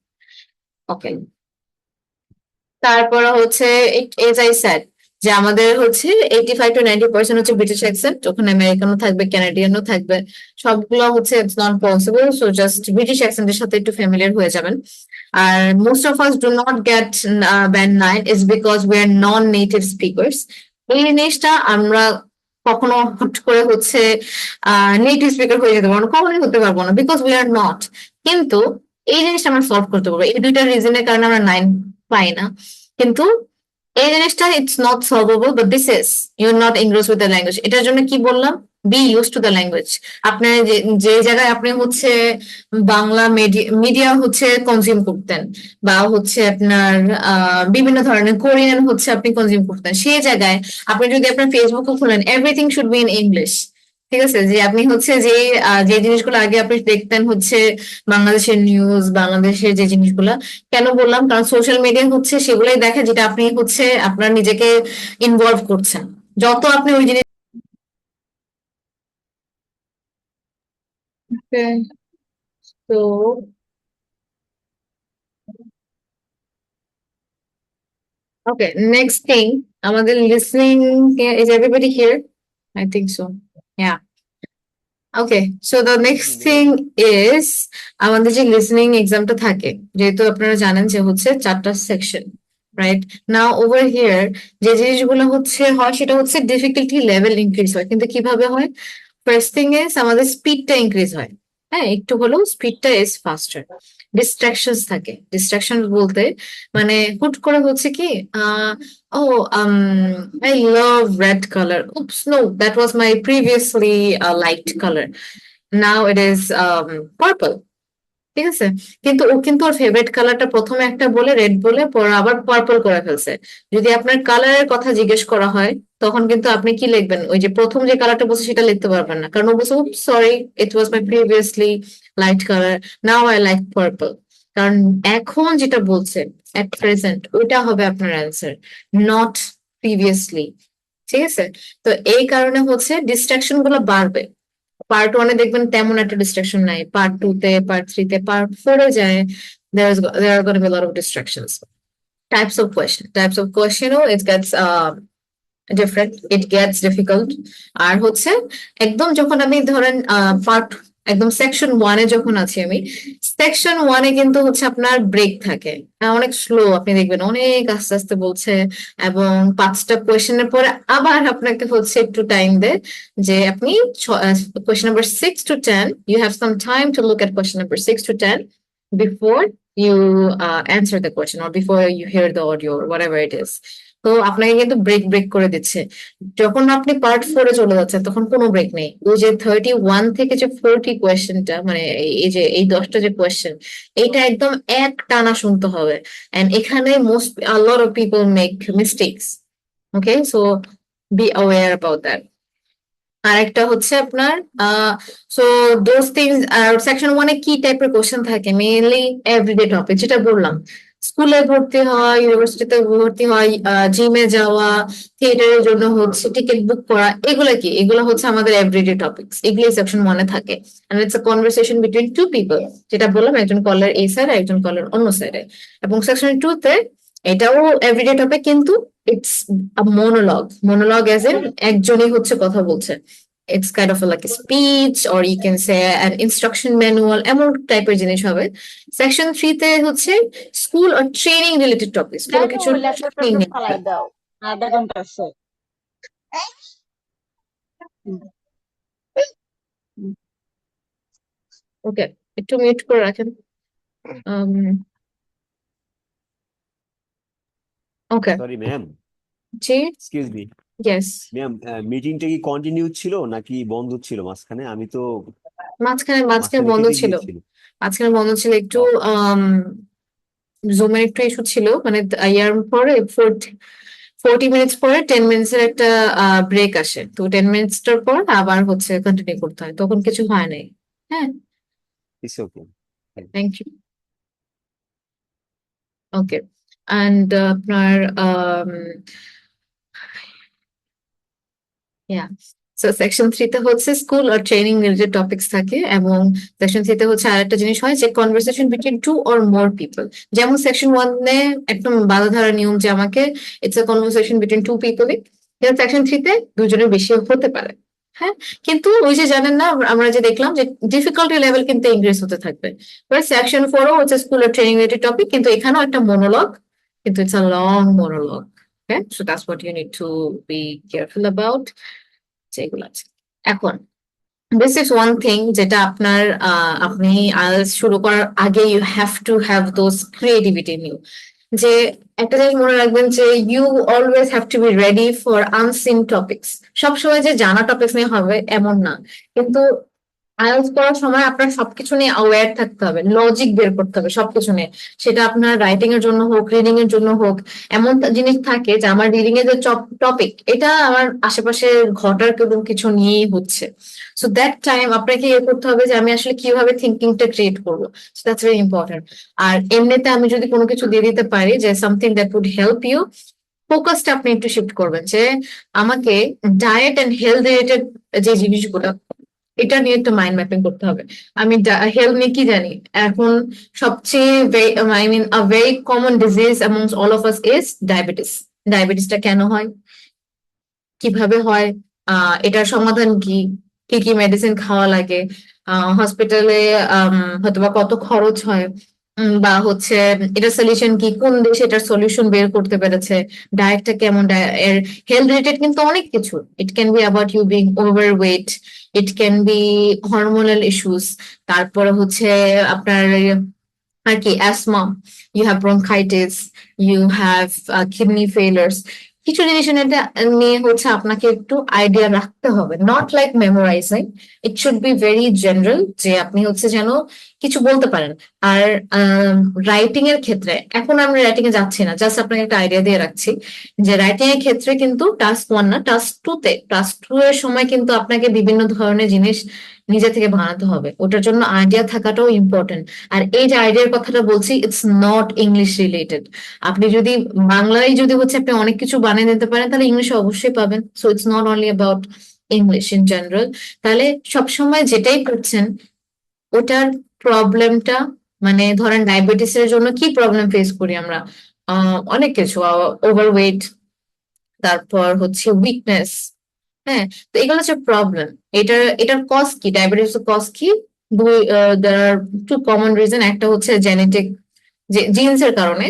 A: ওকে, তারপরে হচ্ছে এজ আই স্যাড যে আমাদের হচ্ছে 85 to 90% হচ্ছে ব্রিটিশ অ্যাকসেন্ট, ওখানে আমেরিকানও থাকবে, কানাডিয়ানও থাকবে, সবগুলো হচ্ছে it's not possible, so just British অ্যাকসেন্টের সাথে একটু ফ্যামিলিয়ার হয়ে যাবেন। আর most of us do not get band 9 is because we are non native speakers. এই জিনিসটা আমরা কখনো হুট করে হচ্ছে নেটিভ স্পিকার হয়ে যেতে পারবো না, কখনোই হতে পারবো না, বিকজ উই আর নট। কিন্তু এই জিনিসটা আমরা সলভ করতে পারবো, এই দুইটা রিজনের কারণে আমরা 9 পাই না। কিন্তু এই জিনিসটা it's not solvable, but this is you are not engross with the language. এটার জন্য কি বললাম, be use to the language. আপনার যে জায়গায় আপনি হচ্ছে বাংলা মিডিয়া হচ্ছে কনজিউম করতেন, বা হচ্ছে আপনার বিভিন্ন ধরনের কোরিয়ান হচ্ছে আপনি কনজিউম করতেন, সেই জায়গায় আপনি যদি আপনার ফেসবুকও খুলেন, everything should be in English. ঠিক আছে, যে আপনি হচ্ছে যে জিনিসগুলো আগে আপনি দেখতেন হচ্ছে বাংলাদেশের নিউজ, বাংলাদেশের যে জিনিসগুলা, কেন বললাম, কারণ সোশ্যাল মিডিয়া হচ্ছে সেগুলাই দেখে যেটা আপনি হচ্ছে আপনার নিজেকে ইনভলভ করছেন, যত আপনি ওই জিনিস। তো ওকে, নেক্সট থিং, আমাদের listening, is everybody here? I think so, yeah. Okay, so the next thing is আমাদের যে লিসনিং এক্সামটা থাকে, যেহেতু আপনারা জানেন যে হচ্ছে 4টা section, right? Now over here যে জিনিসগুলো হচ্ছে হয় সেটা হচ্ছে ডিফিকাল্টি লেভেল ইনক্রিজ হয়, কিন্তু কিভাবে হয়? ফার্স্ট থিং ইজ আমাদের স্পিডটা ইনক্রিজ হয়, হ্যাঁ, একটু হলেও স্পিডটা ইজ ফাস্টার। ডিস্ট্রাকশনস থাকে, ডিস্ট্রাকশন বলতে মানে হুট করে হচ্ছে কি, oh I love red colour, oops no that was my previously liked color, now it is purple, ঠিক আছে? কিন্তু ও কিন্তু ওর ফেভারিট কালারটা প্রথমে একটা বলে রেড বলে, পরে আবার পার্পল করে ফেলছে। যদি আপনার কালারের কথা জিজ্ঞেস করা হয় তখন কিন্তু আপনি কি লিখবেন, ওই যে প্রথম যে কালারটা বলছে সেটা লিখতে পারবেন না, কারণ ও বলছে sorry it was my previously light colour, now I like purple. কারণ এখন যেটা বলছে এট প্রেজেন্ট ওইটা হবে আপনার অ্যান্সার, নট প্রিভিয়াসলি, ঠিক আছে? তো এই কারণে হচ্ছে ডিস্ট্রাকশন গুলো বাড়বে। পার্ট ওয়ানে দেখবেন তেমন একটা ডিস্ট্রাকশন নাই, পার্ট টু তে, পার্ট থ্রি তে, পার্ট ফোরে যায় there are going to be a lot of distractions. Types of question it gets different, it gets difficult. আর হচ্ছে একদম যখন আমি ধরেন পার্ট একদম সেকশন ওয়ানে যখন আছি আমি, সেকশন ওয়ানে কিন্তু হচ্ছে আপনার ব্রেক থাকে, অনেক স্লো, আপনি দেখবেন অনেক আস্তে আস্তে বলছে, এবং 5টা কোয়েশ্চেনের পরে আবার আপনাকে হচ্ছে একটু টাইম দেয়, যে আপনি question number 6 to 10 you have some time to look at question number 6 to 10 before you answer the question or before you hear the audio or whatever it is. তো আপনাকে কিন্তু ব্রেক করে দিচ্ছে। যখন আপনি পার্ট ফোরে চলে যাচ্ছেন তখন কোনো ব্রেক নেই, ওই যে 31 থেকে যে 40 কোয়েশ্চেনটা, মানে এই যে এই 10টা যে কোয়েশ্চেন, এইটা একদম এক টানা শুনতে হবে, এন্ড এখানে a lot of people make mistakes. Okay, so be aware about that. আরেকটা হচ্ছে আপনার সো দোজ থিংস, সেকশন ওয়ানে কি টাইপের কোশ্চেন থাকে, মেইনলি এভরিডে টপিক, যেটা বললাম, স্কুলে ভর্তি হয়, ইউনিভার্সিটিতে ভর্তি হয়, জিমে যাওয়া, থিয়েটারের জন্য হচ্ছে টিকিট বুক করা, এগুলা কি, এগুলো হচ্ছে আমাদের এভরিডে টপিকস, এগুলি সেকশন ওয়ানে থাকে, and it's a conversation between two people, যেটা বললাম একজন কলার এই সাইডে একজন কলার অন্য সাইডে। এবং সেকশন টু তে এটাও এভরিডে টপিক, কিন্তু it's a monologue as an একজনই হচ্ছে কথা বলছে। It's kind of like speech or you can say an instruction manual, এমন টাইপের জিনিস হবে। সেকশন 3 তে হচ্ছে স্কুল আর ট্রেনিং রিলেটেড টপিকস, কোনো
E: দেখো
A: কিছু
E: ওই ল্যাপটপটা
A: training
E: একটু
A: নিয়ে।
E: ফালাই দাও, আধা ঘন্টা আছে। হুম, হুম।
A: ওকে, একটু মিউট করে রাখেন। ওকে,
C: সরি ম্যাম,
A: জি,
C: এক্সকিউজ মি
A: ইয়েস।
C: ম্যাম, মিটিংটা কি কন্টিনিউ ছিল নাকি বন্ধ ছিল মাঝখানে? আমি তো
A: মাঝখানে মাঝখানে
C: মাঝখানে
A: বন্ধ
C: কেটে
A: ছিল,
C: গিয়েছিল।
A: মাঝখানে বন্ধ ছিল একটু।
C: ও,
A: জুমের একটু ইস্যু ছিল, মানে ইয়ার পরে 40 মিনিটস পরে 10 মিনিটস এর একটা ব্রেক আসে, তো 10 মিনিটসটার পর আবার হচ্ছে কন্টিনিউ করতে হয়, তখন কিছু হয় নাই। হ্যাঁ,
C: it's okay.
A: Thank you. Okay, and আপনার ইয়া, সো সেকশন 3 তে হচ্ছে স্কুল আর ট্রেনিং রিলেটেড টপিকস থাকে, এবং সেকশন 3 তে হচ্ছে আরেকটা জিনিস হয় যে conversation between 2 or more people. যেমন সেকশন 1 এ একদম বাঁধাধরা নিয়ম যে আমাকে ইটস আ কনভারসেশন বিটুইন 2 পিপলই, কিন্তু সেকশন 3 তে দুজনের বেশি হতে পারে। হ্যাঁ, কিন্তু ওই যে জানেন না, আমরা যে দেখলাম যে ডিফিকাল্টি লেভেল কিন্তু ইনক্রিজ হতে থাকবে। সেকশন 4 ও হচ্ছে স্কুল আর ট্রেনিং রিলেটেড টপিক, কিন্তু এখানেও একটা মোনোলগ, কিন্তু it's a long মোনোলগ। Okay, so that's what you need to be careful about, যেগুলো আছে। এখন দিস ইজ ওয়ান থিং যেটা আপনার আপনি আইএলটিএস শুরু করার আগে you have to have those creativity in you, যে একটা জিনিস মনে রাখবেন যে you always have to be ready for unseen topics. সবসময় যে জানা টপিকস নিয়ে হবে এমন না, কিন্তু আইএলটিএস করার সময় আপনার সবকিছু নিয়ে অ্যাওয়্যার থাকতে হবে, লজিক বের করতে হবে সবকিছু নিয়ে। সেটা আপনার রাইটিং এর জন্য হোক, রিডিং এর জন্য হোক। এমন জিনিস থাকে যে আমার রিডিং এর যে টপিক, এটা আমার আশেপাশে ঘটার কোনো কিছু নিয়েই হচ্ছে। সো দ্যাট টাইম আপনাকে ইয়ে করতে হবে যে আমি আসলে কিভাবে থিঙ্কিংটা ক্রিয়েট করবো। So that's very important. আর এমনিতে আমি যদি কোনো কিছু দিয়ে দিতে পারি যে something that would help you, ফোকাসটা আপনি একটু শিফট করবেন, যে আমাকে ডায়েট এন্ড হেলথ রিলেটেড যে জিনিসগুলো, এটা নিয়ে একটু মাইন্ড ম্যাপিং করতে হবে। আমি হেলথ নিয়ে কি জানি এখন, সবচেয়ে I mean a very common disease amongst all of us is diabetes. ডায়াবেটিসটা কেন হয়, কিভাবে হয়, এটার সমাধান কি, কি কি মেডিসিন খাওয়া লাগে, হসপিটালে হয়তোবা কত খরচ হয়, বা হচ্ছে এটার সলিউশন কি, কোন দেশ এটার সলিউশন বের করতে পেরেছে, ডায়েটটা কেমন, এর হেলথ রিলেটেড কিন্তু অনেক কিছু। It can be about you being overweight, it can be hormonal issues, তারপরে হচ্ছে আপনার আর কি asthma, you have bronchitis, you have kidney failures. কিছু জিনিস নিয়ে হচ্ছে আপনাকে একটু আইডিয়া রাখতে হবে, not like memorising, it should be very general, যে আপনি হচ্ছে যেন কিছু বলতে পারেন। আর রাইটিং এর ক্ষেত্রে, এখন আমরা রাইটিং এ যাচ্ছি না, জাস্ট আপনাকে একটা আইডিয়া দিয়ে রাখছি যে রাইটিং এর ক্ষেত্রে কিন্তু টাস্ক 1 না, টাস্ক 2 এর সময় কিন্তু আপনাকে বিভিন্ন ধরনের জিনিস নিজে থেকে বানাতে হবে, ওটার জন্য আইডিয়া থাকাটাও ইম্পর্টেন্ট। আর এই যে আইডিয়ার কথাটা বলছি, ইটস নট ইংলিশ রিলেটেড। আপনি যদি বাংলায় যদি হচ্ছে আপনি অনেক কিছু বানিয়ে দিতে পারেন, তাহলে ইংলিশে অবশ্যই পাবেন। So it's not only about English in general. তাহলে সবসময় যেটাই করছেন ওটার প্রবলেমটা, মানে ধরেন ডায়াবেটিস এর জন্য কি প্রবলেম ফেস করি আমরা, অনেক কিছু, ওভারওয়েট, তারপর হচ্ছে উইকনেস। হ্যাঁ, তো এগুলো হচ্ছে প্রবলেম। এটার কজ কি, ডায়াবেটিস কজ কি? দুই, there are two common reason। একটা হচ্ছে জেনেটিক, যে জিন্স এর কারণে,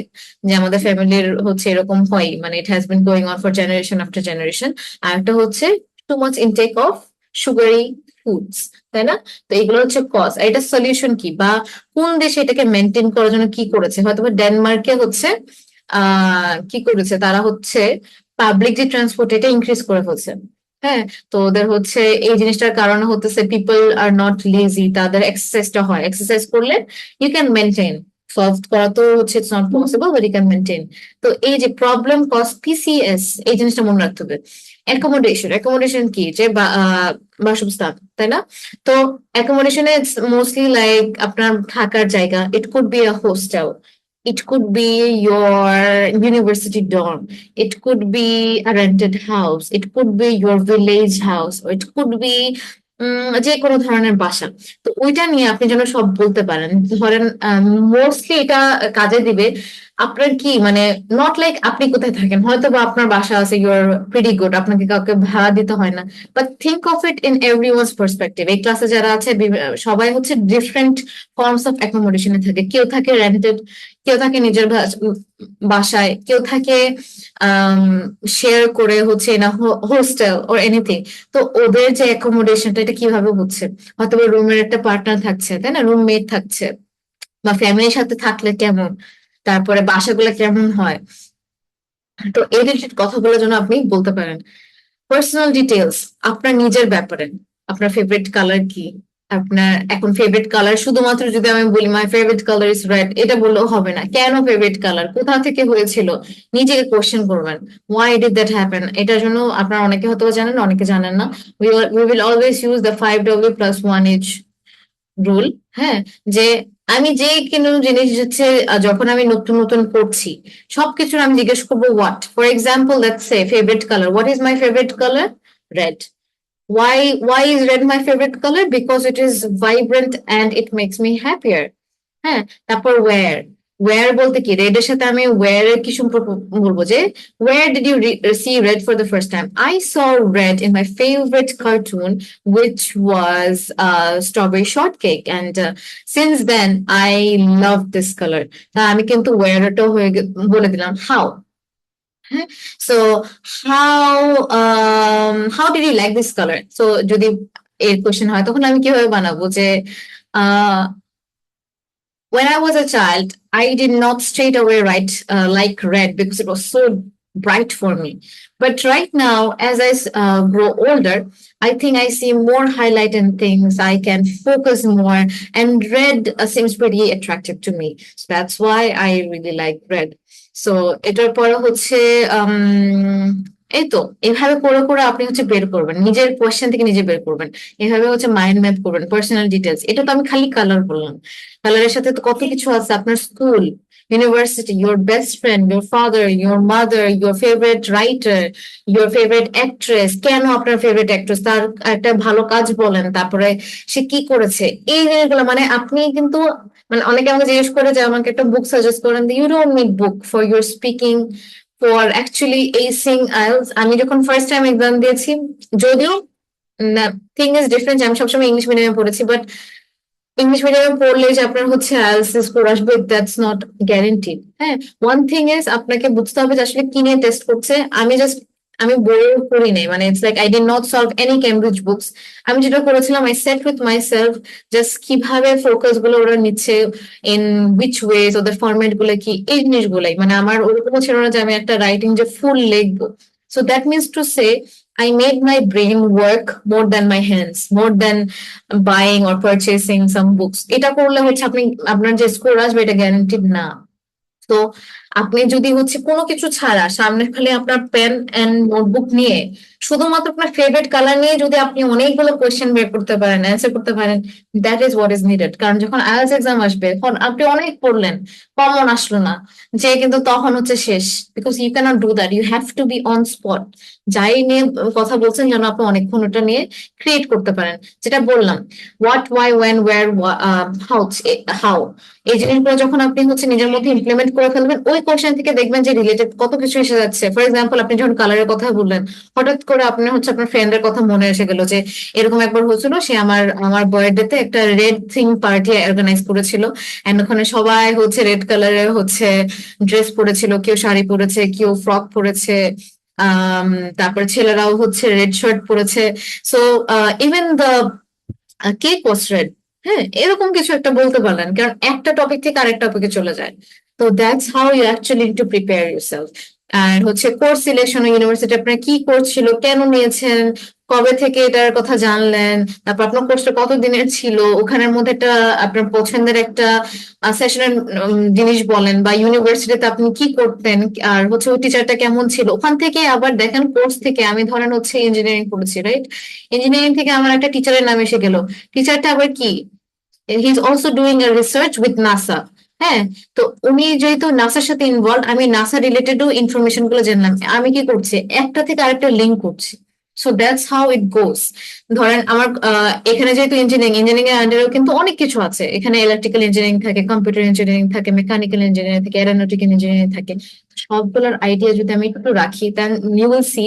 A: যে আমাদের ফ্যামিলির হচ্ছে এরকম হয়, মানে it has been going on for generation after generation. আর একটা হচ্ছে too much intake of sugary foods, তাই না? তো এগুলো হচ্ছে কজ। আর এটা সলিউশন কি, বা কোন দেশে এটাকে মেনটেন করার জন্য কি করেছে, হয়তো ডেনমার্কে হচ্ছে কি করেছে, তারা হচ্ছে পাবলিক যে ট্রান্সপোর্ট এটা ইনক্রিজ করে ফেলছে। হ্যাঁ, তো ওদের হচ্ছে এই জিনিসটার কারণে হতেছে পিপল আর নট লেজি, তাদের এক্সারসাইজটা হয়, এক্সারসাইজ করলে ইউ ক্যান মেনটেন। সলভ করা তো হচ্ছে it's not possible, but you can maintain. তো এই যে প্রবলেম কজ পিসিএস, এই জিনিসটা মনে রাখতে হবে। অ্যাকোমোডেশন কি, যে বাসস্থান, তাই না? তো অ্যাকোমোডেশনে মোস্টলি লাইক আপনার থাকার জায়গা, ইট could be a hostel, it could be your university dorm, it could be a rented house, it could be your village house, or it could be যে কোনো ধরনের বাসা। তো ওইটা নিয়ে আপনি যেন সব বলতে পারেন। ধরেন মোস্টলি এটা কাজে দিবে আপনার কি মানে নট লাইক আপনি কোথায় থাকেন, হয়তো বা আপনার বাসা আছে, ইউর প্রিটি গুড, আপনাকে কাউকে ভাড়া দিতে হয় না, but think of it in everyone's perspective. এই ক্লাসে যারা আছে সবাই হচ্ছে ডিফারেন্ট ফর্মস অফ অ্যাকোমোডেশনে থাকে। কেউ থাকে রেন্টেড, কেউ থাকে নিজের বাসায়, কেউ থাকে শেয়ার করে হচ্ছে না হোস্টেল ওর এনিথিং। তো ওদের যে অ্যাকোমোডেশনটা এটা কিভাবে হচ্ছে, হয়তো রুমের একটা পার্টনার থাকছে, তাই না, রুমমেট থাকছে, বা ফ্যামিলির সাথে থাকলে কেমন, তারপরে বাসাগুলো কেমন হয়। তো এই রিলেটেড কথাগুলো যেন আপনি বলতে পারেন। পার্সোনাল ডিটেলস আপনার নিজের ব্যাপারে, আপনার ফেভারিট কালার কি, আপনার এখন ফেভারিট কালার শুধুমাত্র যদি আমি বলি my favourite colour is red, এটা বললেও হবে না। কেন ফেভারিট কালার, কোথা থেকে হয়েছিল, নিজেকে কোশ্চেন করবেন, ওয়াই ডিড দ্যাট হ্যাপেন। এটার জন্য আপনারা অনেকে হয়তো জানেন, অনেকে জানেন না। We will always use the 5W+1H rule. হ্যাঁ, যে আমি যে কোনো জিনিস হচ্ছে যখন আমি নতুন নতুন পড়ছি সবকিছুর আমি জিজ্ঞেস করবো what. For example let's say favourite colour, what is my favourite colour, red. Why is red my favorite color? Because it is vibrant and it makes me happier. হ্যাঁ, তারপর ওয়্যার বলতে কি, রেড এর সাথে আমি ওয়্যার এর কি সম্পর্ক বলবো, যে where did you see red for the first time? I saw red in my favorite cartoon, which was strawberry shortcake, and since then I love this color. তা আমি কিন্তু ওয়্যারটাও বলে দিলাম how. So how did you like this color? So যদি এর কোশ্চেন হয় তখন আমি কিভাবে বানাবো, যে when I was a child, I did not straight away write like red because it was so bright for me. But right now, as I grow older, I think I see more highlight in things. I can focus more, and red seems pretty attractive to me. So that's why I really like red. So এটার পরে হচ্ছে এই তো এভাবে করে করে আপনি হচ্ছে বের করবেন, নিজের কোয়েশ্চেন থেকে নিজে বের করবেন। এভাবে হচ্ছে মাইন্ড ম্যাপ করবেন, পার্সোনাল ডিটেলস। এটা তো আমি খালি কালার বললাম, কালারের সাথে তো কত কিছু আছে, আপনার school, university, your best friend, your father, your mother, your favorite writer, your favorite actress, কেন আপনার ফেভারিট অ্যাক্ট্রেস, তার একটা ভালো কাজ বলেন, তারপরে সে কি করেছে, এই জিনিসগুলো। মানে আপনি কিন্তু মানে অনেকে আমাকে জিজ্ঞেস করে যে আমাকে একটা বুক সাজেস্ট করেন, you don't need book for your speaking, for actually acing IELTS. আমি যখন ফার্স্ট টাইম এক্সাম দিয়েছি, যদিও থিং ইজ ডিফারেন্ট, আমি সবসময় ইংলিশ মিডিয়ামে পড়েছি, বাট ইংলিশ মিডিয়ামে পড়লে যে আপনার হচ্ছে আইএলটিএস স্কোর আসবে, দ্যাটস নট গ্যারেন্টিড। হ্যাঁ, ওয়ান থিং ইজ আপনাকে বুঝতে হবে যে আসলে কি নিয়ে টেস্ট করছে। আমি বই পড়ি নাই, মানে it's like I did not solve any Cambridge books. আমি যেটা করেছিলাম, I set with my self just কিভাবে ফোকাস গুলো ওরা নিচ্ছে, ইন উইচ ওয়েজ, ওদের ফরম্যাট গুলো কি, এই জিনিসগুলাই। মানে আমার ওরকমও ছিল না যে আমি একটা রাইটিং যে ফুল লিখবো। So that means to say I made my brain work more than my hands, more than buying or purchasing some books. এটা করলে হচ্ছে আপনি আপনার যে স্কোর আসবে এটা গ্যারান্টিড না। তো আপনি যদি হচ্ছে কোনো কিছু ছাড়া সামনে খালি আপনার পেন এন্ড নোটবুক নিয়ে শুধুমাত্র আপনার ফেভারিট কালার নিয়ে যদি আপনি অনেকগুলো কোয়েশ্চেন বের করতে পারেন, অ্যান্সার করতে পারেন, that is what is needed. কারণ যখন আইএলটিএস এক্সাম আসবে তখন আপনি অনেক পড়লেন, কমন আসলো না, যে কিন্তু তখন হচ্ছে শেষ। Because you can't do that, you have to be on spot. যাই নিয়ে কথা বলছেন যেন আপনি অনেকক্ষণ ওটা নিয়ে ক্রিয়েট করতে পারেন। যেটা বললাম, what, why, when, where, how, এই জিনিসগুলো যখন আপনি হচ্ছে নিজের মধ্যে ইমপ্লিমেন্ট করে ফেলবেন, ওই কোশ্চেন থেকে দেখবেন যে রিলেটেড কত কিছু এসে যাচ্ছে। ফর এক্সাম্পল, আপনি যখন কালারের কথা বললেন, হঠাৎ করে আপনার হচ্ছে আপনার ফ্রেন্ডের কথা মনে এসে গেল যে এরকম একবার হয়েছিল, সে আমার বার্থডেতে একটা রেড থিম পার্টি অর্গানাইজ করেছিল, এন্ড ওখানে সবাই হচ্ছে রেড কালারের হচ্ছে ড্রেস পরেছিল, কেউ শাড়ি পরেছে, কেউ ফ্রক পরেছে, তারপরে ছেলেরাও হচ্ছে রেড শার্ট পরেছে। So even the cake was red. হ্যাঁ, এরকম কিছু একটা বলতে পারলেন, কারণ একটা টপিক থেকে আরেকটা টপিকে চলে যায়। তো that's how you actually to prepare yourself. আর হচ্ছে কোর্স সিলেকশন, ইউনিভার্সিটি আপনার কি কোর্স ছিল, কেন নিয়েছেন, কবে থেকে এটার কথা জানলেন, তারপর আপনার কোর্সটা কত দিনের ছিল, ওখানের মধ্যে একটা আপনার পছন্দের একটা সেশনের জিনিস বলেন, বা ইউনিভার্সিটিতে আপনি কি করতেন, আর হচ্ছে ওই টিচারটা কেমন ছিল। ওখান থেকে আবার দেখেন কোর্স থেকে, আমি ধরেন হচ্ছে ইঞ্জিনিয়ারিং করেছি, রাইট, ইঞ্জিনিয়ারিং থেকে আমার একটা টিচারের নাম এসে গেল, টিচারটা আবার কি, he is also doing a research with NASA. হ্যাঁ, তো উনি যেহেতু নাসার সাথে ইনভলভ, আমি নাসা রিলেটেডও ইনফরমেশন গুলো জানলাম, আমি কি করছি, একটা থেকে আরেকটা লিঙ্ক করছি। সো দ্যাটস হাউ ইট গোস। ধরেন আমার এখানে যেহেতু ইঞ্জিনিয়ারিং এর আন্ডারেও কিন্তু অনেক কিছু আছে, এখানে ইলেকট্রিক্যাল ইঞ্জিনিয়ারিং থাকে, কম্পিউটার ইঞ্জিনিয়ারিং থাকে, মেকানিক্যাল ইঞ্জিনিয়ারিং থাকে, এরোনটিক্যাল ইঞ্জিনিয়ারিং থাকে। সবগুলোর আইডিয়া যদি আমি একটু রাখি, then you will see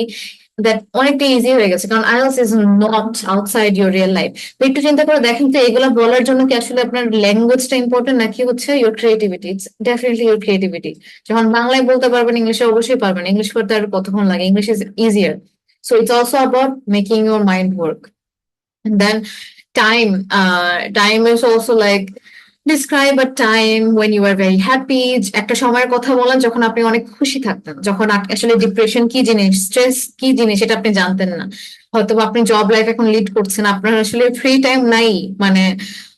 A: that অনেকটা ইজি হয়ে গেছে, কারণ IELTS is not outside your real life. তো একটু চিন্তা করে দেখেন তো, এগুলো বলার জন্য কি আসলে আপনার ল্যাঙ্গুয়েজটা ইম্পর্টেন্ট, নাকি হচ্ছে your creativity? It's definitely your creativity. যখন বাংলায় বলতে পারবেন, ইংলিশে অবশ্যই পারবেন। ইংলিশ করতে আর কতক্ষণ লাগে? English is easier. So it's also about making your mind work. And then time is also like describe a time when you are very happy. একটা সময়ের কথা বলেন যখন আপনি অনেক খুশি থাকতেন, যখন আসলে ডিপ্রেশন কি জিনিস, স্ট্রেস কি জিনিস এটা আপনি জানতেন না। হয়তো আপনি জব লাইফ এখন লিড করছেন, আপনার আসলে ফ্রি টাইম নাই, মানে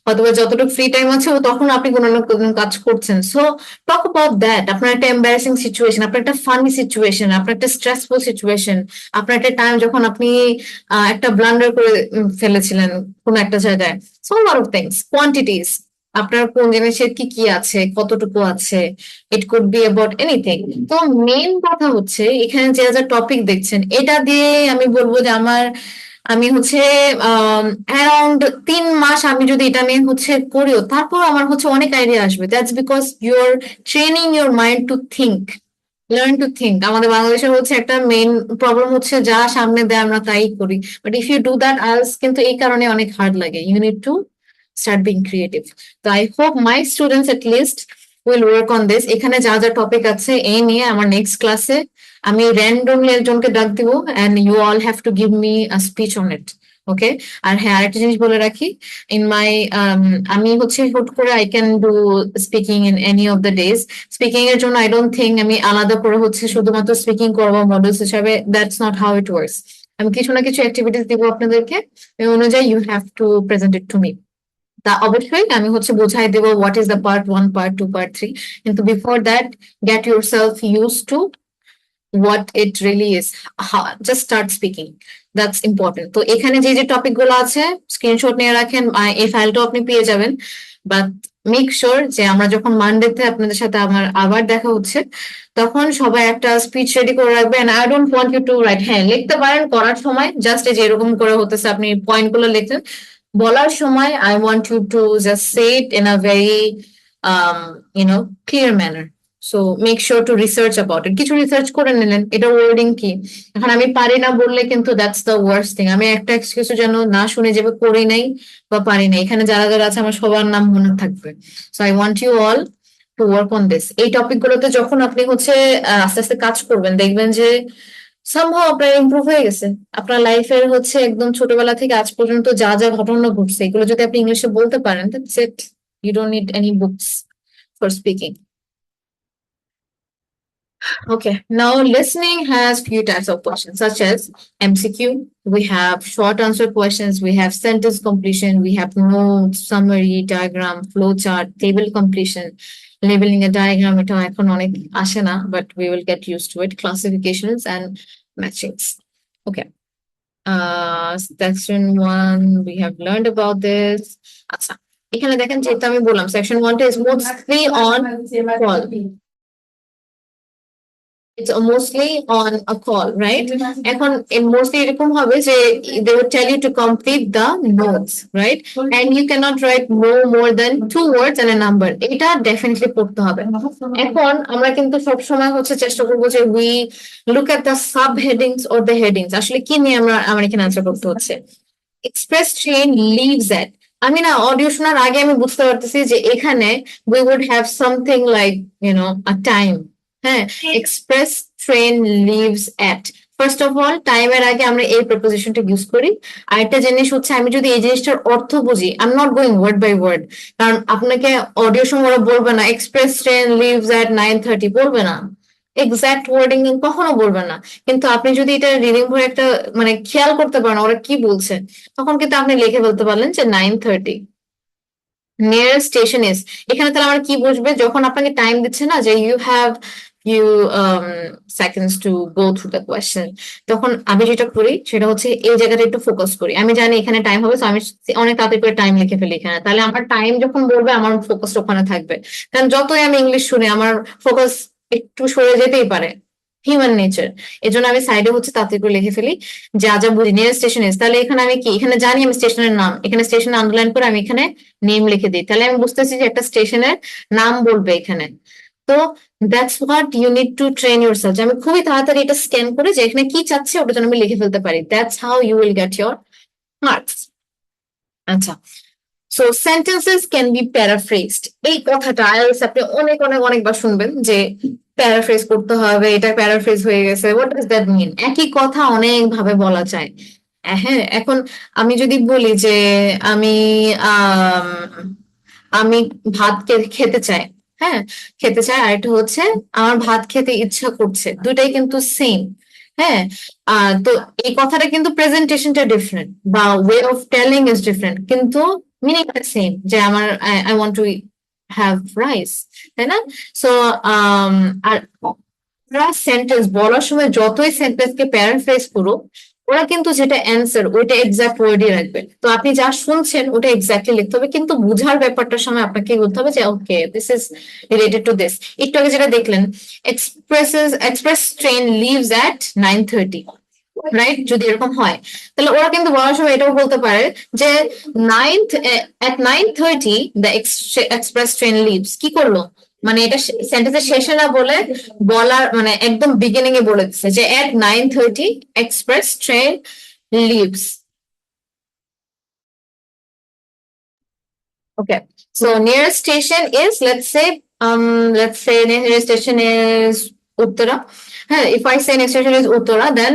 A: হয়তো যতটুকু ফ্রি টাইম আছে তখন আপনি কোনো না কোনো কাজ করছেন। So talk about that. আপনার একটা এম্বারাসিং সিচুয়েশন, আপনার একটা ফানি সিচুয়েশন, আপনার একটা স্ট্রেসফুল সিচুয়েশন, আপনার একটা টাইম যখন আপনি একটা ব্লান্ডার করে ফেলেছিলেন কোন একটা জায়গায়। So lot of things, quantities, আপনার কোন জিনিসের কি কি আছে, কতটুকু আছে, ইট কুড বি অ্যাবাউট এনিথিং। তো মেইন কথা হচ্ছে এখানে যে যা টপিক দেখছেন, এটা দিয়ে আমি বলবো যে আমি হচ্ছে অ্যারাউন্ড 3 মাস আমি যদি এটা নিয়ে হচ্ছে করিও, তারপর আমার হচ্ছে অনেক আইডিয়া আসবে। That's because your training your mind to think, learn to think. আমাদের বাংলাদেশের হচ্ছে একটা মেইন প্রবলেম হচ্ছে যা সামনে দেয় আমরা তাই করি। But if you do that IELTS কিন্তু এই কারণে অনেক হার্ড লাগে। You need to start being creative. তো I hope my students at least will work on this. এখানে যা যা টপিক আছে এই নিয়ে আমার নেক্সট ক্লাসে আমি র্যান্ডমলি একজনকে ডাক দিব, and you all have to give me a speech on it. Okay? আর হ্যাঁ, আরেকটা জিনিস বলে রাখি, ইন মাই আমি হচ্ছে হুট করে I can do speaking in any of the days. Speaking এর জন্য আই ডোন্ট থিঙ্ক আমি আলাদা করে হচ্ছে শুধুমাত্র স্পিকিং করবো মডেলস হিসাবে। That's not how it works. আমি কিছু না কিছু অ্যাক্টিভিটিস দিব আপনাদেরকে, ওই অনুযায়ী you have to present it to me. তা অবশ্যই আমি হচ্ছে বোঝাই দেব what is the part 1, part 2, part 3, কিন্তু before that get yourself use to what it really is. Just start speaking. That's important. তো এখানে যে যে টপিক গুলো আছে স্ক্রিনশট নিয়ে রাখেন, এই ফাইলটাও আপনি পেয়ে যাবেন। বাট মেক শিওর যে আমরা যখন মানডেতে আপনাদের সাথে আমার আবার দেখা হচ্ছে, তখন সবাই একটা স্পিচ রেডি করে রাখবেন। I don't want you to write, হ্যাঁ লিখতে পারেন করার সময়, জাস্ট এই যে এরকম করে হতেছে আপনি পয়েন্ট গুলো লিখছেন, বলার সময় I want you to just say it in a very clear manner. So make sure to research about it. কিছু রিসার্চ করে নিলেন এটা ওয়ার্ডিং কি। এখন আমি পারি না বললে কিন্তু দ্যাটস দ্য ওয়ার্স্ট থিং। আমি একটা এক্সকিউজ যেন না শুনে যাবে করি নাই বা পারি না। এখানে যারা যারা আছে আমার সবার নাম মনে থাকবে। So I want you all to work on this. এই টপিক গুলোতে যখন আপনি হচ্ছে আস্তে আস্তে কাজ করবেন, দেখবেন যে সামহাও আপনার ইমপ্রুভ হয়ে গেছে। আপনার লাইফের হচ্ছে একদম ছোটবেলা থেকে আজ পর্যন্ত যা যা ঘটনা ঘটছে এগুলো যদি আপনি ইংলিশে বলতে পারেন, that's it. You don't need any books for speaking. Okay, now listening has few types of questions, such as MCQ. We have short answer questions, we have sentence completion, we have notes, summary, diagram, flow chart, table completion, labeling a diagram. এটা এখন অনেক আসে না, but we will get used to it. Classifications and matchings. Okay. Section 1, we have learned about this. আচ্ছা, এখানে দেখেন যেটা আমি বললাম section 1 is mostly on call. It's mostly on a call, right? এখন mostly এরকম হবে যে they would tell you to complete the notes, right? And you cannot write no more than 2 words and a number. এটা definitely পড়তে হবে। এখন আমরা কিন্তু সবসময় হচ্ছে চেষ্টা করবো যে we look at the subheadings or the headings. আসলে কি নিয়ে আমার এখানে আনসার করতে হচ্ছে। Express train leaves at, আমি না অডিও শোনার আগে আমি বুঝতে পারতেছি যে এখানে we would have something like a time. হ্যাঁ, express train leaves at. First of all টাইমের আগে আমরা এই প্রপোজিশনটা ইউজ করি। আরেকটা জিনিস হচ্ছে আমি যদি এই জিনিসটার অর্থ বুঝি, I am not going word by word, কারণ আপনাকে অডিও সময় ওরা বলবে না এক্সপ্রেস ট্রেন লিভস এট 9:30, বলবে না এক্সাক্ট ওয়ার্ডিং, কখনো বলবে না। কিন্তু আপনি যদি এটা রিডিং ভরে একটা মানে খেয়াল করতে পারেন ওরা কি বলছে, তখন কিন্তু আপনি লিখে ফেলতে পারলেন যে 9:30। নিয়ারেস্ট স্টেশন ইজ, এখানে তাহলে আমরা কি বুঝবে, যখন আপনাকে টাইম দিচ্ছে না যে you have few seconds to go through the question, তখন আমি যেটা করি সেটা হচ্ছে এই জায়গাটা একটু ফোকাস করি। আমি জানি এখানে টাইম হবে, তো আমি অনেক তাড়াতাড়ি করে টাইম লিখে ফেলি এখানে, তাহলে আমার টাইম যখন বলবে আমার ফোকাস ওখানে থাকবে। কারণ যতই আমি ইংলিশ শুনি আমার ফোকাস একটু সরে যেতেই পারে, হিউম্যান নেচার। এই জন্য আমি সাইডে হচ্ছে তাড়াতাড়ি করে লিখে ফেলি যা যা বুঝি। নিয়ারেস্ট স্টেশন ইজ, তাহলে এখানে আমি কি, এখানে জানি আমি স্টেশনের নাম, এখানে স্টেশন আন্ডারলাইন করে আমি এখানে নেম লিখে দিই, তাহলে আমি বুঝতেছি যে একটা স্টেশনের নাম বলবে এখানে। তো that's what you need to train yourself, যে আমি খুবই তাড়াতাড়ি এটা স্ক্যান করে যে এখানে কি চাচ্ছে ওটা যেন আমি লিখে ফেলতে পারি। That's how you will get your marks. আচ্ছা, so sentences can be paraphrased. এই কথাটা আইএলটিএস আপনি অনেক অনেক অনেকবার শুনবেন যে প্যারাফ্রেজ করতে হবে, এটা প্যারাফ্রেজ হয়ে গেছে। What does that mean? একই কথা অনেক ভাবে বলা যায়। হ্যাঁ, এখন আমি যদি বলি যে আমি আম, আমি ভাত খেতে চাই, হ্যাঁ খেতে চাই, আর এটা হচ্ছে আমার ভাত খেতে ইচ্ছা করছে, দুটাই কিন্তু সেম। হ্যাঁ, তো এই কথাটা কিন্তু প্রেজেন্টেশনটা ডিফারেন্ট বা way of telling is different, কিন্তু মিনিংটা সেম, যে আমার I want to have rice, তাই না? সো আর ওরা সেন্টেন্স বলার সময় যতই সেন্টেন্সকে প্যারাফ্রেজ করো, ওরা কিন্তু যেটা অ্যান্সার ওইটা এক্সাক্ট ওয়ার্ডই রাখবে। তো আপনি যা শুনছেন ওটা এক্স্যাক্টলি লিখতে হবে, কিন্তু বুঝার ব্যাপারটার সময় আপনাকে বলতে হবে যে okay this is related to this. একটু আগে যেটা দেখলেন, express train leaves at 9:30, right? যদি এরকম হয় তাহলে ওরা কিন্তু বলার সময় এটাও বলতে পারে যে at 9:30 the express train leaves. কি করলো, মানে এটা সেন্টেন্সের শেষে না বলে বলার মানে একদম বিগিনিং এ বলে দিচ্ছে যে at 9:30 express train leaves. Okay, so nearest station is, let's say nearest station is Uttara. If I say next station is Uttara, then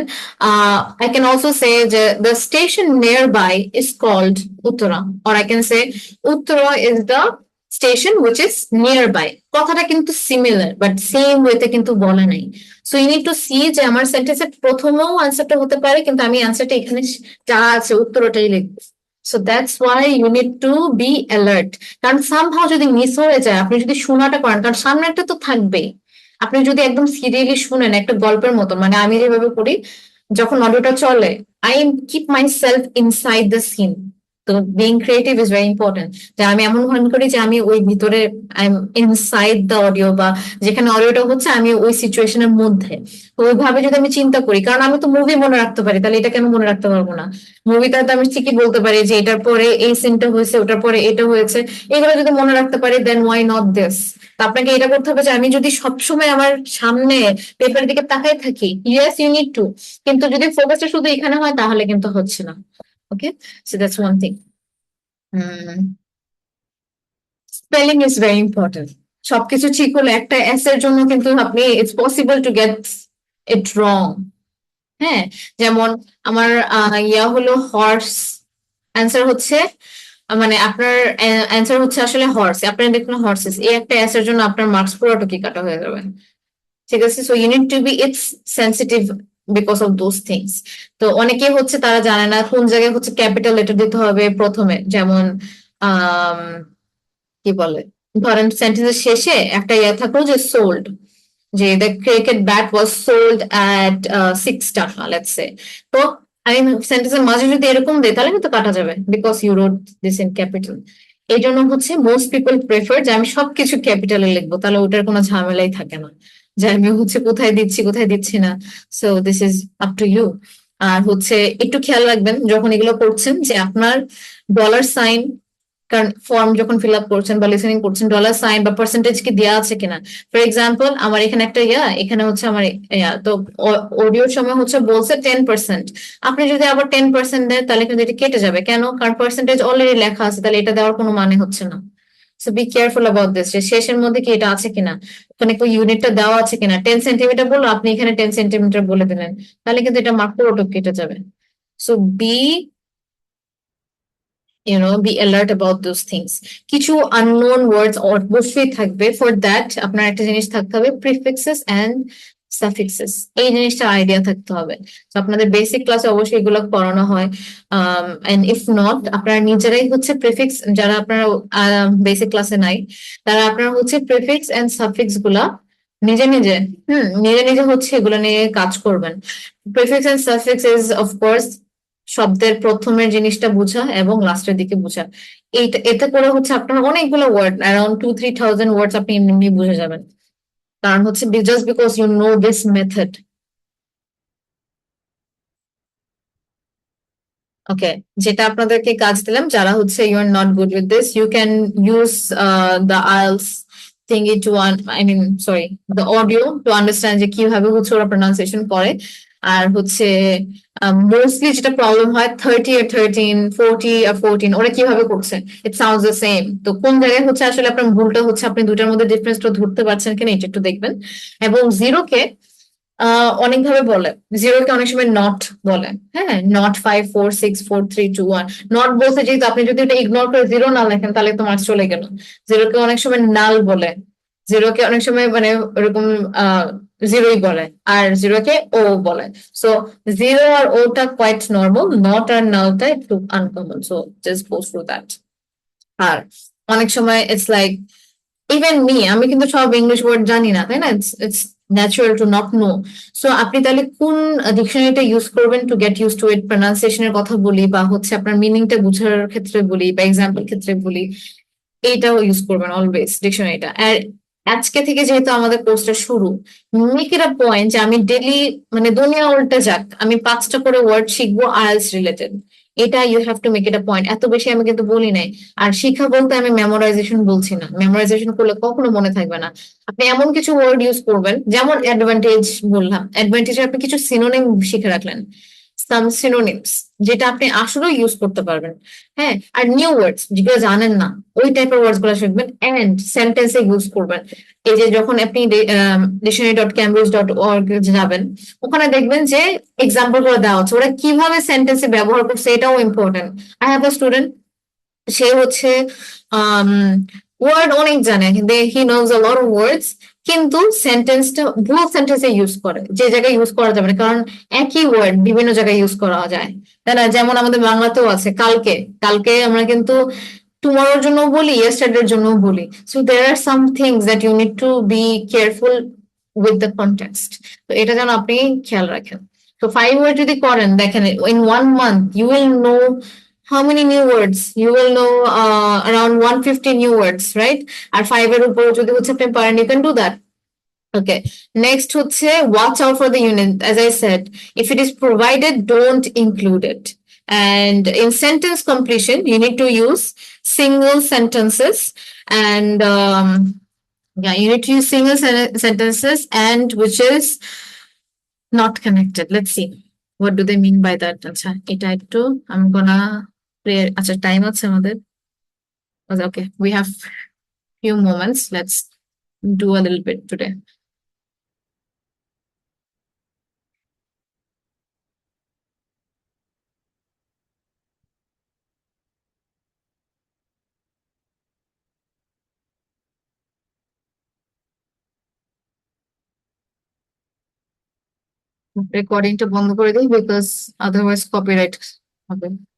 A: I can also say the station nearby is called Uttara, or I can say Uttara is the station which is nearby. কথাটা কিন্তু similar, but same way তে কিন্তু বলা নাই। So you need to see যে আমার সেন্টেন্সের প্রথমেও আনসারটা হতে পারে, কিন্তু আমি আনসারটা এখানে যা আছে উত্তরটাই লিখবো। So that's why you need to be alert. কারণ সামহাও যদি মিস হয়ে যায়, আপনি যদি শোনাটা করেন, কারণ সামনে একটা তো থাকবেই, আপনি যদি একদম সিরিয়ালি শুনেন একটা গল্পের মতো, মানে আমি যেভাবে করি যখন অডিওটা চলে, I keep myself inside the scene. তো being creative is very important, যে আমি এমন মনে করি যে আমি ওই ভিতরে I am inside the audio, বা যেখানে অডিওটা হচ্ছে আমি ওই সিচুয়েশনের মধ্যে। তো ওইভাবে যদি আমি চিন্তা করি, কারণ আমি তো মুভি মনে রাখতে পারি, তাহলে এটা কেন মনে রাখতে পারবো না? মুভিটা তো আমি ঠিকই বলতে পারি যে এটার পরে এই সিনটা হয়েছে, ওটার পরে এটা হয়েছে, এগুলো যদি মনে রাখতে পারি দেন ওয়াই নট দিস। তো আপনাকে এটা করতে হবে যে আমি যদি সবসময় আমার সামনে পেপারের দিকে তাকাই থাকি, ইয়েস ইউ নিড টু, কিন্তু যদি ফোকাসটা শুধু এখানে হয় তাহলে কিন্তু হচ্ছে না। Okay, so that's one thing. Spelling is very important. সবকিছু ঠিক হলে একটা এস এর জন্য কিন্তু আপনি it's possible to get it wrong. হ্যাঁ, যেমন আমার ইয়া হলো হর্স, অ্যান্সার হচ্ছে মানে আপনার অ্যান্সার হচ্ছে আসলে হর্স, আপনার দেখুন হর্সেস, এই একটা এস এর জন্য আপনার মার্কস পুরোটুকি কাটা হয়ে যাবে। ঠিক আছে, so you need to be it's sensitive because of those things. তো অনেকে হচ্ছে তারা জানে না কোন জায়গায় হচ্ছে ক্যাপিটাল লেটার দিতে হবে প্রথমে, যেমন আহ কি বলে, ধরেন সেন্টেন্সের শেষে একটা ইয়া থাকলো যে সোল্ড, যে the cricket bat was sold at 6 টাকা লেটস সে। তো আমি সেন্টেন্সের মাঝে যদি এরকম দিই তাহলে কিন্তু কাটা যাবে, because you wrote this in capital. এই জন্য হচ্ছে মোস্ট পিপল প্রেফার যে আমি সবকিছু ক্যাপিটালে লিখবো, তাহলে ওটার কোনো ঝামেলাই থাকে না, যে আমি হচ্ছে কোথায় দিচ্ছি কোথায় দিচ্ছি না। So this is up to you. আর হচ্ছে একটু খেয়াল রাখবেন যখন এগুলো করছেন যে আপনার ডলার সাইন, কারণ ফর্ম যখন ফিল আপ করছেন বা লিসেনিং করছেন, ডলার সাইন বা পার্সেন্টেজ কি দেওয়া আছে কিনা। ফর এক্সাম্পল আমার এখানে একটা এখানে হচ্ছে আমার তো অডিওর সময় হচ্ছে বলছে 10%, আপনি যদি আবার 10% দেন তাহলে কিন্তু এটা কেটে যাবে। কেন? কারণ পার্সেন্টেজ অলরেডি লেখা আছে, তাহলে এটা দেওয়ার কোনো মানে হচ্ছে না। So be careful about this, যে শেষের মধ্যে কি এটা আছে কিনা, ওখানে ইউনিটটা দেওয়া আছে কিনা। 10 সেন্টিমিটার বললো, আপনি এখানে 10 সেন্টিমিটার বলে দিলেন, তাহলে কিন্তু এটা মার্ক পুরোটুকু কেটে যাবে। So be be alert about those things. কিছু unknown words অবশ্যই থাকবে, for that আপনার একটা জিনিস থাকতে হবে, prefixes and suffixes, এই জিনিসটা আইডিয়া থাকতে হবে। তো আপনাদের বেসিক ক্লাসে অবশ্যই এগুলো পড়ানো হয়, and if not আপনারা নিজেরাই হচ্ছে প্রিফিক্স, যারা আপনারা বেসিক ক্লাসে নাই তারা আপনারা হচ্ছে প্রিফিক্স এন্ড সাফিক্স গুলা নিজে নিজে নিজে নিজে হচ্ছে এগুলো নিয়ে কাজ করবেন। Prefix and suffix is of course শব্দের প্রথমের জিনিসটা বোঝা এবং লাস্টের দিকে বোঝা। এতে করে হচ্ছে আপনার অনেকগুলো ওয়ার্ড, অ্যারাউন্ড 2-3 thousand ওয়ার্ডস আপনি এমনি বুঝে যাবেন। কারণ হচ্ছে just because you know this method. ওকে, যেটা আপনাদেরকে কাজ দিলাম, যারা হচ্ছে you are not good with this, you can use the IELTS thingy to I mean sorry the audio to understand যে কিভাবে হচ্ছে ওরা প্রনাউন্সিয়েশন করে। আর হচ্ছে মোস্টলি যেটা প্রবলেম হয় 30 আর 13, 40 আর 14 ওরা কিভাবে করছে, ইট সাউন্ডস দ্য সেম। তো কোন জায়গায় হচ্ছে আসলে আপনার ভুলটা হচ্ছে, আপনি দুটার মধ্যে ডিফারেন্সটা ধরতে পারছেন কিনা এটা একটু দেখবেন। এবং জিরোকে অনেকভাবে বলে, জিরোকে অনেক সময় নট বলে, হ্যাঁ, নট 5 4 6 4 3 2 1। নট বলতে যেহেতু আপনি যদি এটা ইগনোর করে জিরো না লেখেন তাহলে তো মার্কস চলে গেল। জিরোকে অনেক সময় নাল বলে, জিরোকে অনেক সময় মানে ওরকম জিরোই বলে, আর জিরোকে ও বলে। সো জিরো আর ওটা কোয়াইট নর্মাল, নট আর নালটা একটু uncommon, so just go through that. আর অনেক সময় ইটস লাইক ইভেন মি, আমি কিন্তু সব ইংলিশ ওয়ার্ড জানি না, তাই না? It's natural to not know. So আপনি তাহলে কোন ডিকশনারিটা ইউজ করবেন to get used to it, প্রনাউন্সিয়েশনের কথা বলি বা হচ্ছে আপনার মিনিংটা বোঝার ক্ষেত্রে বলি বা এক্সাম্পল ক্ষেত্রে বলি, এইটাও ইউজ করবেন অলওয়েজ ডিকশনারিটা। আর আজকে থেকে যেহেতু আমাদের কোর্সটা শুরু, মেক ইট আ পয়েন্ট যে আমি ডেলি মানে দুনিয়া উল্টে যাক আমি 5টা করে ওয়ার্ড শিখবো আইএলটিএস রিলেটেড। এটা you have to make it a point. এত বেশি আমি কিন্তু বলি নাই। আর শিক্ষা বলতে আমি মেমোরাইজেশন বলছি না, মেমোরাইজেশন করলে কখনো মনে থাকবে না। আপনি এমন কিছু ওয়ার্ড ইউজ করবেন, যেমন অ্যাডভান্টেজ বললাম, অ্যাডভান্টেজে আপনি কিছু সিনোনিম শিখে রাখলেন, সাম সিনোনিমস যেটা আপনি আসলে ইউজ করতে পারবেন। হ্যাঁ, আর নিউ ওয়ার্ডস যেগুলো জানেন না ওই টাইপের ওয়ার্ডস গুলো শিখবেন, এন্ড সেন্টেন্সে ইউজ করবেন। এই যে যখন আপনি dictionary.cambridge.org যাবেন, ওখানে দেখবেন যে এক্সাম্পল গুলো দেওয়া হচ্ছে, ওরা কিভাবে সেন্টেন্সে ব্যবহার করছে এটাও important. I have a student, সে হচ্ছে ওয়ার্ড অনেক জানে, he knows a lot of words, কিন্তু সেন্টেন্সটা ভুল সেন্টেন্সে ইউজ করে, যে জায়গায় ইউজ করা যাবে না, কারণ একই ওয়ার্ড বিভিন্ন জায়গায় ইউজ করা যায়, তাই না? যেমন আমাদের বাংলাতেও আছে কালকে, কালকে আমরা কিন্তু টুমরোর জন্য বলি, ইয়েস্টারডের জন্য বলি। So there are some things that you need to be careful with the context. তো এটা যেন আপনি খেয়াল রাখেন। তো 5 ওয়ার্ড যদি করেন, দেখেন in 1 month you will know how many new words? You will know around 150 new words, right? আর 5 এর উপর যদি হচ্ছে আপনি পারেন, you can do that. Okay. Next হচ্ছে watch out for the unit. As I said, if it is provided, don't include it. And in sentence completion, you need to use single sentences, and yeah, you need to use single sentences and which is not connected. Let's see. What do they mean by that? আচ্ছা, এটা একটু I'm gonna play. আচ্ছা, টাইম আছে আমাদের। Okay, we have few moments. Let's do a little bit today. রেকর্ডিংটা বন্ধ করে দিই, বিকজ আদারওয়াইজ কপিরাইট হবে।